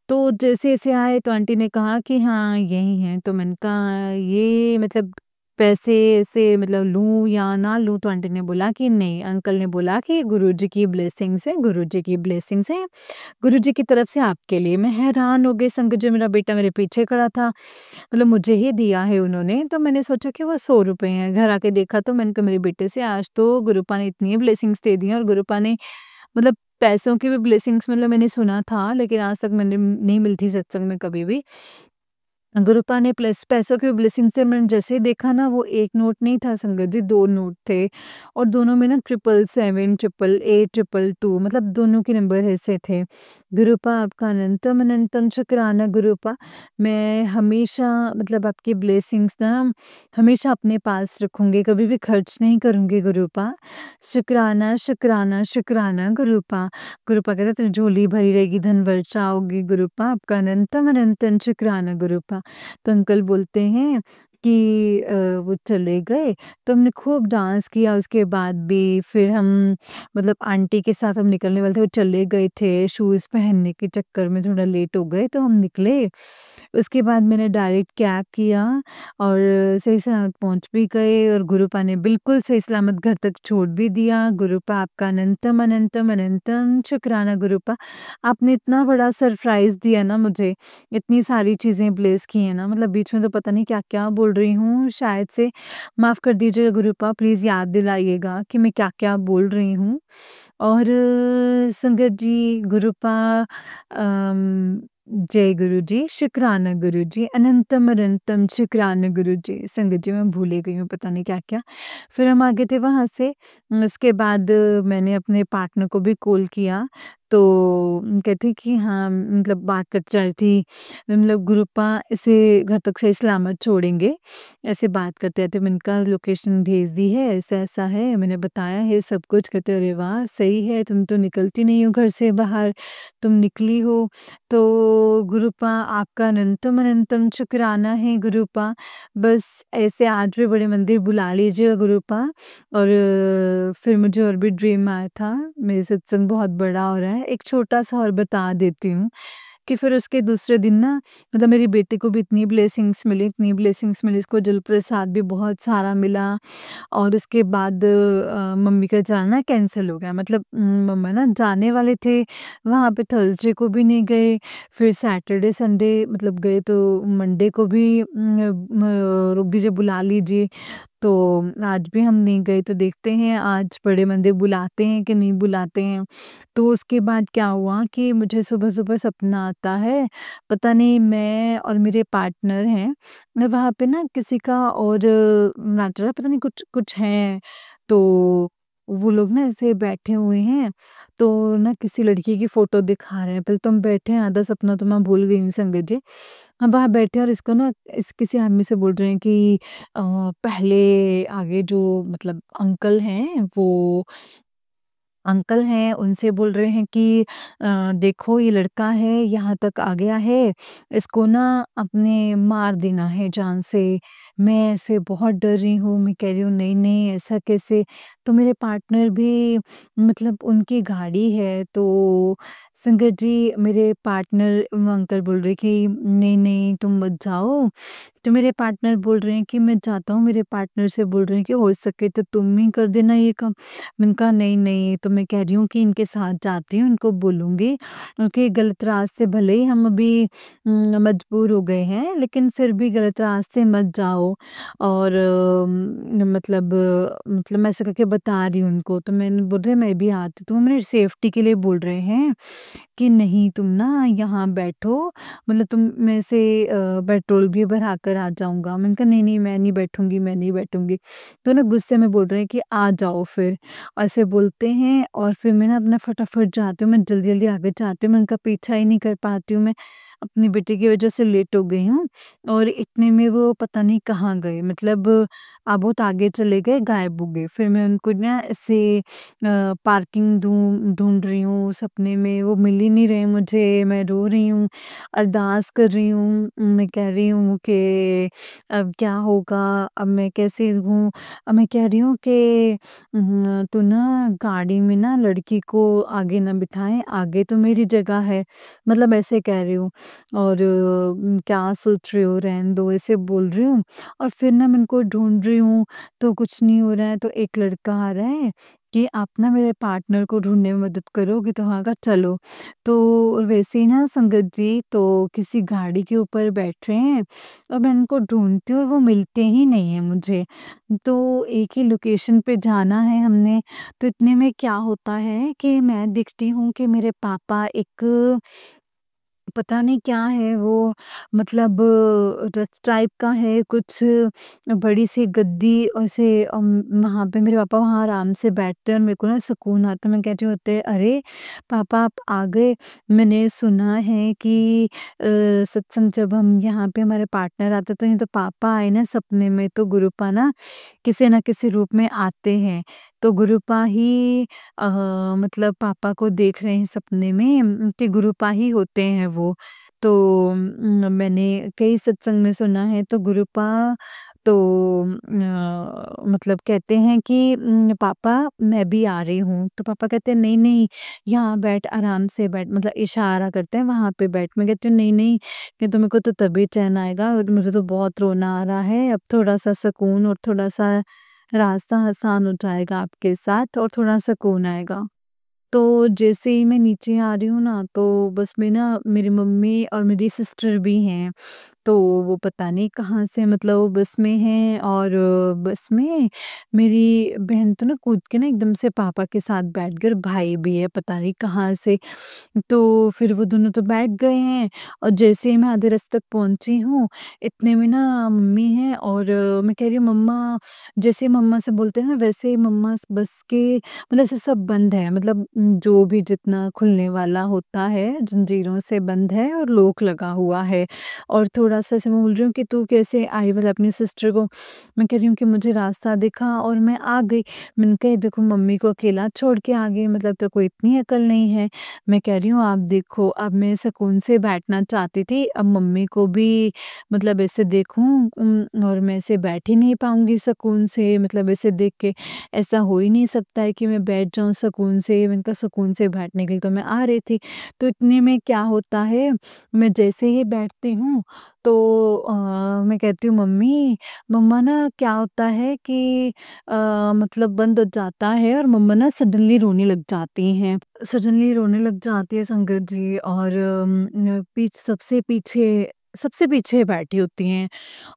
तो जैसे-जैसे आए तो आंटी ने कहा कि हाँ, यही हैं। तो मैंने कहा ये मतलब पैसे ऐसे मतलब लूँ या ना लूँ? तो आंटी ने बोला कि नहीं, अंकल ने बोला कि गुरुजी की ब्लेसिंग्स है, गुरुजी की ब्लेसिंग्स है, गुरुजी की तरफ से आपके लिए। मैं हैरान हो गई संगत जी, मेरा बेटा मेरे पीछे खड़ा था, मतलब मुझे ही दिया है उन्होंने। तो मैंने सोचा कि वो ₹100 हैं, घर आके देखा तो मैंने कहा मेरे बेटे से आज तो गुरुपा ने इतनी ब्लेसिंग्स दे दी हैं और गुरुपा ने मतलब पैसों की भी ब्लेसिंग्स मतलब मैंने सुना था, लेकिन आज तक मैंने नहीं मिली थी सत्संग में कभी भी। गुरुपा ने प्लस पैसों की ब्लेसिंग से मैंने जैसे ही देखा ना वो 1 नोट नहीं था संगत जी, 2 नोट थे और दोनों में ना 777, 888, 222 मतलब दोनों के नंबर ऐसे थे। गुरुपा आपका अनंतम अनंतम शुक्राना गुरुपा। मैं हमेशा मतलब आपकी ब्लेसिंग्स ना हमेशा अपने पास रखूँगी, कभी भी खर्च नहीं करूँगी गुरुपा। शुक्राना, शुक्राना, शुक्राना गुरुपा। गुरुपा कहते तेरी झोली भरी रहेगी, धन वर्षा होगी गुरुपा, आपका अनंतम अनंतम शुक्राना गुरुपा। तो अंकल बोलते हैं कि वो चले गए, तो हमने खूब डांस किया उसके बाद भी, फिर हम मतलब आंटी के साथ हम निकलने वाले थे, वो चले गए थे, शूज़ पहनने के चक्कर में थोड़ा लेट हो गए, तो हम निकले। उसके बाद मैंने डायरेक्ट कैब किया और सही सलामत पहुँच भी गए और गुरुपा ने बिल्कुल सही सलामत घर तक छोड़ भी दिया। गुरुपा आपका अनंतम, अनंतम, अनंतम शुक्राना गुरुपा। आपने इतना बड़ा सरप्राइज़ दिया ना मुझे, इतनी सारी चीज़ें ब्लेस की हैं ना मतलब बीच में तो पता नहीं क्या-क्या बोल रही हूँ शायद से, माफ़ कर दीजिएगा गुरुपा प्लीज़ याद दिलाइएगा कि मैं क्या-क्या बोल रही हूँ। और संगत जी गुरुपा जय गुरुजी, शुक्राना गुरुजी, अनंतम अनंतम शुक्राना गुरुजी। संगत जी मैं भूल ही गई हूँ पता नहीं क्या-क्या। फिर हम आगे थे वहाँ से, उसके बाद मैंने अपने पार्टनर को भी कॉल किया, तो कहती कि हाँ मतलब बात करती जा रही थी, मतलब गुरुपा इसे घर तक सही सलामत छोड़ेंगे, ऐसे बात करते रहते। मैंने कहा लोकेशन भेज दी है, ऐसा-ऐसा है, मैंने बताया है सब कुछ। कहते अरे वाह! सही है, तुम तो निकलती नहीं हो घर से बाहर, तुम निकली हो। तो गुरुपा आपका अनंतम अनंतम शुक्राना है गुरुपा। बस ऐसे आज भी बड़े मंदिर बुला लीजिएगा गुरुपा। और फिर मुझे और भी ड्रीम आया था, मेरे सत्संग बहुत बड़ा हो रहा है। एक छोटा-सा और बता देती हूँ कि फिर उसके दूसरे दिन ना मतलब मेरी बेटी को भी इतनी ब्लेसिंग्स मिली, इतनी ब्लेसिंग्स मिली, इसको जल प्रसाद भी बहुत सारा मिला। और उसके बाद मम्मी का जाना कैंसल हो गया, मतलब मम्मा ना जाने वाले थे, वहाँ पे थर्सडे को भी नहीं गए, फिर सैटरडे संडे मतलब गए तो मंडे को भी रुक दीजिए बुला लीजिए। तो आज भी हम नहीं गए, तो देखते हैं आज बड़े मंदिर बुलाते हैं कि नहीं बुलाते हैं। तो उसके बाद क्या हुआ कि मुझे सुबह-सुबह सपना आता है, पता नहीं मैं और मेरे पार्टनर हैं, वहाँ पे ना किसी का और नाच रहा है, पता नहीं कुछ कुछ है। तो वो लोग ना ऐसे बैठे हुए हैं, तो ना किसी लड़की की फ़ोटो दिखा रहे हैं। पहले तो हम बैठे हैं, आधा सपना तो मैं भूल गई हूँ संगत जी। हम वहाँ बैठे हैं और इसको ना इस किसी आदमी से बोल रहे हैं कि पहले आगे जो मतलब अंकल हैं, उनसे बोल रहे हैं कि देखो ये लड़का है, यहाँ तक आ गया है, इसको ना अपने मार देना है जान से। मैं ऐसे बहुत डर रही हूँ, मैं कह रही हूँ नहीं-नहीं ऐसा कैसे? तो मेरे पार्टनर भी मतलब उनकी गाड़ी है, तो संगत जी मेरे पार्टनर वो अंकल बोल रहे कि नहीं-नहीं तुम मत जाओ। तो मेरे पार्टनर बोल रहे हैं कि मैं जाता हूँ, मेरे पार्टनर से बोल रहे हैं कि हो सके तो तुम ही कर देना ये काम। मैंने कहा नहीं-नहीं, तो मैं कह रही हूँ कि इनके साथ जाती हूँ, इनको बोलूँगी कि गलत रास्ते भले ही हम अभी मजबूर हो गए हैं, लेकिन फिर भी गलत रास्ते मत जाओ। और मतलब मैं ऐसे करके बता रही हूँ उनको, तो मैंने बोल रहे मैं भी आती हूँ, तो वो मेरी सेफ्टी के लिए बोल रहे हैं कि नहीं तुम ना यहाँ बैठो, मतलब तुम मैं से पेट्रोल भी भरा कर आ जाऊँगा। मैंने कहा नहीं-नहीं मैं नहीं बैठूँगी, मैं नहीं बैठूँगी। तो ना गुस्से में बोल रहे हैं कि आ जाओ फिर। ऐसे बोलते हैं और फिर मैं ना अपना फटाफट जाती हूँ, मैं जल्दी-जल्दी आगे जाती हूँ, मैं उनका पीछा ही नहीं कर पाती हूँ, मैं अपनी बेटी की वज़ह से लेट हो गई हूँ और इतने में वो पता नहीं कहाँ गए, मतलब बहुत आगे चले गए, गायब हो गए। फिर मैं उनको ना ऐसे पार्किंग ढूँढ रही हूँ, सपने में वो मिल ही नहीं रहे मुझे, मैं रो रही हूँ, अरदास कर रही हूँ, मैं कह रही हूँ कि अब क्या होगा, अब मैं कैसे हूँ? अब मैं कह रही हूँ कि तू ना गाड़ी में ना लड़की को आगे ना बिठाएँ, आगे तो मेरी जगह है, मतलब ऐसे कह रही हूँ। और क्या सोच रही हो? रहने दो, ऐसे बोल रही हूँ और फिर ना मैं उनको ढूँढ रही हूँ, तो कुछ नहीं हो रहा है, तो एक लड़का आ रहा है कि आप ना मेरे पार्टनर को ढूँढने में मदद करोगे? तो हाँ, कहा चलो। तो वैसे ही ना संगत जी तो किसी गाड़ी के ऊपर बैठ रहे हैं और मैं उनको ढूँढती हूँ और वो मिलते ही नहीं हैं मुझे। तो एक ही लोकेशन पे जाना है हमने, तो इतने में क्या होता है कि मैं देखती हूँ कि मेरे पापा एक पता नहीं क्या है वो, मतलब रथ टाइप का है कुछ, बड़ी-सी गद्दी और ऐसे वहाँ पे मेरे पापा वहाँ आराम से बैठते हैं और मेरे को ना सुकून आता है। मैं कहती हूँ होते अरे! पापा आप आ गए। मैंने सुना है कि सत्संग जब हम यहाँ पे हमारे पार्टनर आते तो ये तो पापा आए ना सपने में, तो गुरुपा ना किसी न किसी रूप में आते हैं। तो गुरुपा ही मतलब पापा को देख रहे हैं सपने में, कि गुरुपा ही होते हैं वो। तो मैंने कई सत्संग में सुना है, तो गुरुपा तो मतलब कहते हैं कि पापा मैं भी आ रही हूँ। तो पापा कहते हैं नहीं-नहीं यहाँ बैठ, आराम से बैठ, मतलब इशारा करते हैं वहाँ पे बैठ। मैं कहती हूँ नहीं-नहीं कि तो मेरे को तो तभी चैन आएगा और मुझे तो बहुत रोना आ रहा है। अब थोड़ा-सा सुकून और थोड़ा-सा रास्ता आसान हो जाएगा आपके साथ और थोड़ा सुकून आएगा। तो जैसे ही मैं नीचे आ रही हूँ ना, तो बस में ना मेरी मम्मी और मेरी सिस्टर भी हैं। तो वो पता नहीं कहाँ से, मतलब वो बस में हैं और बस में मेरी बहन तो ना कूद के ना एकदम से पापा के साथ बैठ गई और भाई भी है पता नहीं कहाँ से। तो फिर वो दोनों तो बैठ गए हैं और जैसे ही मैं आधे रास्ते तक पहुँची हूँ, इतने में ना मम्मी हैं और मैं कह रही हूँ मम्मा, जैसे मम्मा से बोलते हैं ना वैसे ही मम्मा बस के मतलब ऐसे सब बंद है, मतलब जो भी जितना खुलने वाला होता है जंजीरों से बंद है और लॉक लगा हुआ है। और थोड़ा-सा ऐसे मैं बोल रही हूँ कि तू कैसे आई? मतलब अपनी सिस्टर को मैं कह रही हूँ कि मुझे रास्ता दिखा और मैं आ गई। मैंने कहा, देखो मम्मी को अकेला छोड़ के आ गई, मतलब तेरे को इतनी अकल नहीं है। मैं कह रही हूँ आप देखो, अब मैं सुकून से बैठना चाहती थी, अब मम्मी को भी मतलब ऐसे देखूँ और मैं ऐसे बैठ ही नहीं पाऊँगी सुकून से, मतलब ऐसे देख के ऐसा हो ही नहीं सकता है कि मैं बैठ जाऊँ सुकून से। मैंने कहा सुकून से बैठने के लिए तो मैं आ रही थी। तो इतने में क्या होता है, मैं जैसे ही बैठती हूँ तो मैं कहती हूँ मम्मी, मम्मा ना क्या होता है कि मतलब बंद हो जाता है और मम्मा ना सडनली रोने लग जाती हैं। सडनली रोने लग जाती है संगत जी और सबसे पीछे सबसे पीछे बैठी होती हैं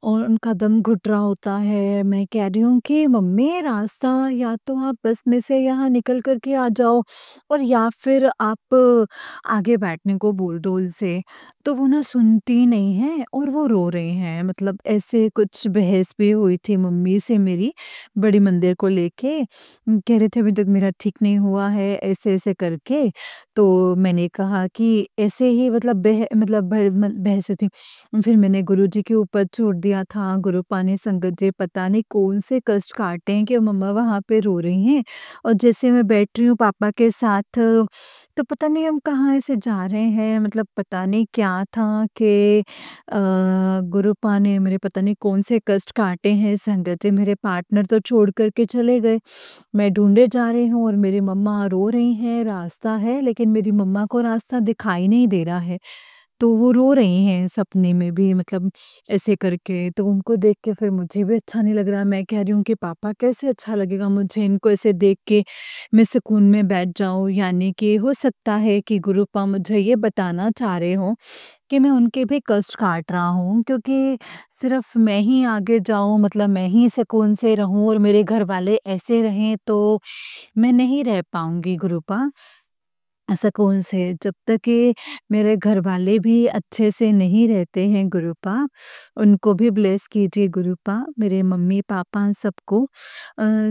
और उनका दम घुट रहा होता है। मैं कह रही हूँ कि मम्मी रास्ता या तो आप बस में से यहाँ निकल कर के आ जाओ और या फिर आप आगे बैठने को बोल दो उनसे। तो वो ना सुनती नहीं हैं और वो रो रही हैं। मतलब ऐसे कुछ बहस भी हुई थी मम्मी से मेरी बड़ी मंदिर को लेके। कह रहे थे अभी तक मेरा ठीक नहीं हुआ है ऐसे-ऐसे करके। तो मैंने कहा कि ऐसे ही मतलब मतलब बहस हुई थी। फिर मैंने गुरुजी के ऊपर छोड़ दिया था, गुरुपा ने संगत जी पता नहीं कौन से कष्ट काटे हैं कि मम्मा वहाँ पे रो रही हैं और जैसे मैं बैठ रही हूँ पापा के साथ, तो पता नहीं हम कहाँ ऐसे जा रहे हैं, मतलब पता नहीं क्या था कि गुरुपा ने मेरे पता नहीं कौन से कष्ट काटे हैं, संगत जी मेरे पार्टनर तो छोड़ कर के चले गए। मैं ढूँढे जा रही हूँ और मेरी मम्मा रो रही हैं, रास्ता है लेकिन मेरी मम्मा को रास्ता दिखाई नहीं दे रहा है। तो वो रो रही हैं सपने में भी, मतलब ऐसे करके, तो उनको देख के फिर मुझे भी अच्छा नहीं लग रहा। मैं कह रही हूँ कि पापा कैसे अच्छा लगेगा मुझे इनको ऐसे देख के, मैं सुकून में बैठ जाऊँ। यानी कि हो सकता है कि गुरुपा मुझे ये बताना चाह रहे हों कि मैं उनके भी कष्ट काट रहा हूँ, क्योंकि सिर्फ़ मैं ही आगे जाऊँ, मतलब मैं ही सुकून से रहूँ और मेरे घर वाले ऐसे रहें तो मैं नहीं रह पाऊँगी गुरुपा। सुकून से, जब तक कि मेरे घरवाले भी अच्छे से नहीं रहते हैं गुरुपा, उनको भी ब्लेस कीजिए गुरुपा, मेरे मम्मी-पापा सबको।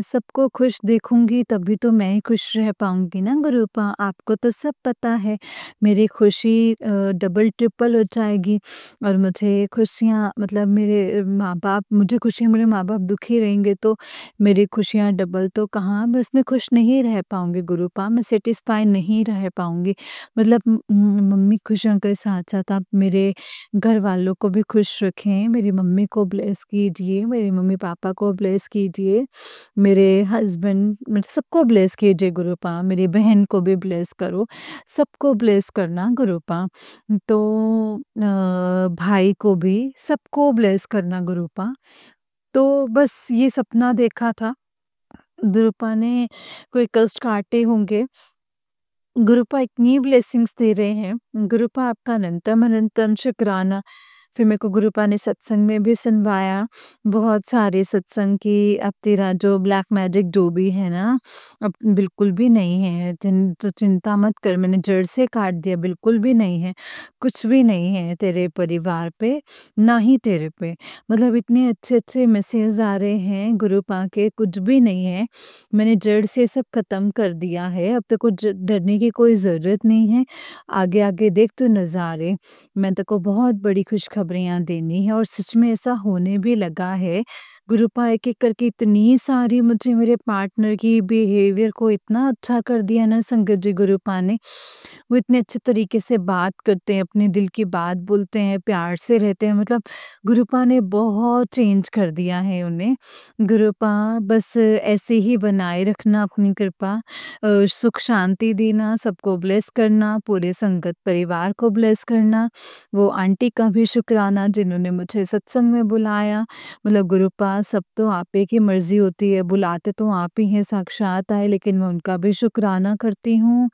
सबको खुश देखूँगी तभी तो मैं खुश रह पाऊँगी ना गुरुपा, आपको तो सब पता है। मेरी खुशी डबल ट्रिपल हो जाएगी और मुझे खुशियाँ, मतलब मेरे माँ-बाप, मुझे खुशियाँ, मेरे माँ-बाप दुखी रहेंगे तो मेरी खुशियाँ डबल तो कहाँ, मैं उसमें खुश नहीं रह पाऊँगी गुरुपा, मैं सैटिस्फाई नहीं रह पाऊँगी। मतलब मम्मी खुशियों के साथ-साथ आप मेरे घरवालों को भी खुश रखें, मेरी मम्मी को ब्लेस कीजिए, मेरे मम्मी-पापा को ब्लेस कीजिए, मेरे हस्बैंड, मतलब सबको ब्लेस कीजिए गुरुपा, मेरी बहन को भी ब्लेस करो, सबको ब्लेस करना गुरुपा। तो भाई को भी, सबको ब्लेस करना गुरुपा। तो बस ये सपना देखा था, गुरुपा ने कोई कष्ट काटे होंगे, गुरुपा इतनी ब्लेसिंग्स दे रहे हैं, गुरुपा आपका अनंतम अनंतम शुक्राना। फिर मेरे को गुरुपा ने सत्संग में भी सुनवाया, बहुत सारे सत्संग कि अब तेरा जो ब्लैक मैजिक जो भी है ना, अब बिल्कुल भी नहीं है, तो चिंता मत कर, मैंने जड़ से काट दिया, बिल्कुल भी नहीं है, कुछ भी नहीं है तेरे परिवार पे, ना ही तेरे पे। मतलब इतने अच्छे-अच्छे मैसेज आ रहे हैं गुरुपा के, कुछ भी नहीं है, मैंने जड़ से सब खत्म कर दिया है, अब तेरे को डरने की कोई ज़रूरत नहीं है, आगे-आगे देख तू नज़ारे। मैं तेरे को बहुत बड़ी खुशखबरियाँ देनी है और सच में ऐसा होने भी लगा है। गुरुपा एक-एक करके इतनी सारी मुझे मेरे पार्टनर की बिहेवियर को इतना अच्छा कर दिया ना संगत जी गुरुपा ने। वो इतने अच्छे तरीके से बात करते हैं, अपने दिल की बात बोलते हैं, प्यार से रहते हैं, मतलब गुरुपा ने बहुत चेंज कर दिया है उन्हें। गुरुपा बस ऐसे ही बनाए रखना अपनी कृपा, सुख शांति देना, सबको ब्लेस करना, पूरे संगत परिवार को ब्लेस करना। वो आंटी का भी शुक्राना जिन्होंने मुझे सत्संग में बुलाया, मतलब गुरुपा सब तो आप ही की मर्ज़ी होती है, बुलाते तो आप ही हैं साक्षात आए, लेकिन मैं उनका भी शुक्राना करती हूँ।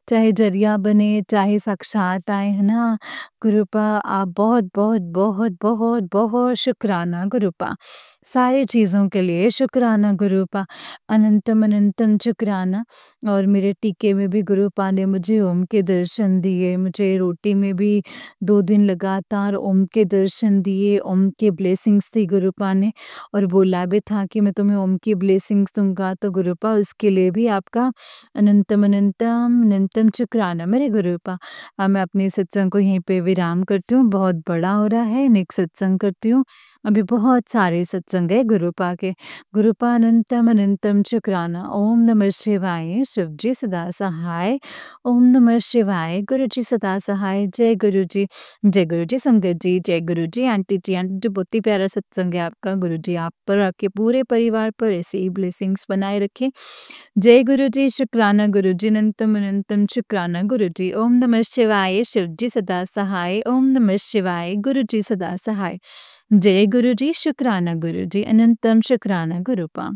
चाहे ज़रिया बने, चाहे साक्षात आए, है ना? गुरुपा आप बहुत-बहुत, बहुत-बहुत, बहुत शुक्राना गुरुपा। सारी चीज़ों के लिए शुक्राना गुरुपा, अनंतम अनंतम शुक्राना। और मेरे टीके में भी गुरुपा ने मुझे ओम के दर्शन दिए, मुझे रोटी में भी 2 दिन लगातार ओम के दर्शन दिए, ओम के ब्लेसिंग्स दी गुरुपा ने और बोला भी था कि मैं तुम्हें ओम की ब्लेसिंग्स दूँगा, तो गुरुपा उसके लिए भी आपका अनंतम अनंतम अनंतम शुक्राना मेरे गुरुपा। अब मैं अपने सत्संग को यहीं पे विराम करती हूँ, बहुत बड़ा हो रहा है, नेक्स्ट सत्संग करती हूँ। अभी बहुत सारे सत्संग है गुरुपा के। गुरुपा अनंतम अनंतम शुक्राना। ओम नमः शिवाय, शिव जी सदा सहाय। ओम नमः शिवाय, गुरु जी सदा सहाय। जय गुरु जी, जय गुरु जी संगत जी, जय गुरु जी आंटी जी। आंटी जी बहुत ही प्यारा सत्संग है आपका, गुरु जी आप पर, आपके पूरे परिवार पर ऐसे ही ब्लेसिंग्स बनाए रखें। जय गुरु जी, शुक्राना गुरु जी, अनंतम अनंतम शुक्राना गुरु जी। ओम नमः शिवाय, शिव जी सदा सहाय। ओम नमः शिवाय, गुरु जी सदा सहाय। जय गुरु जी, शुक्राना गुरु जी, अनंतम शुक्राना गुरुपा।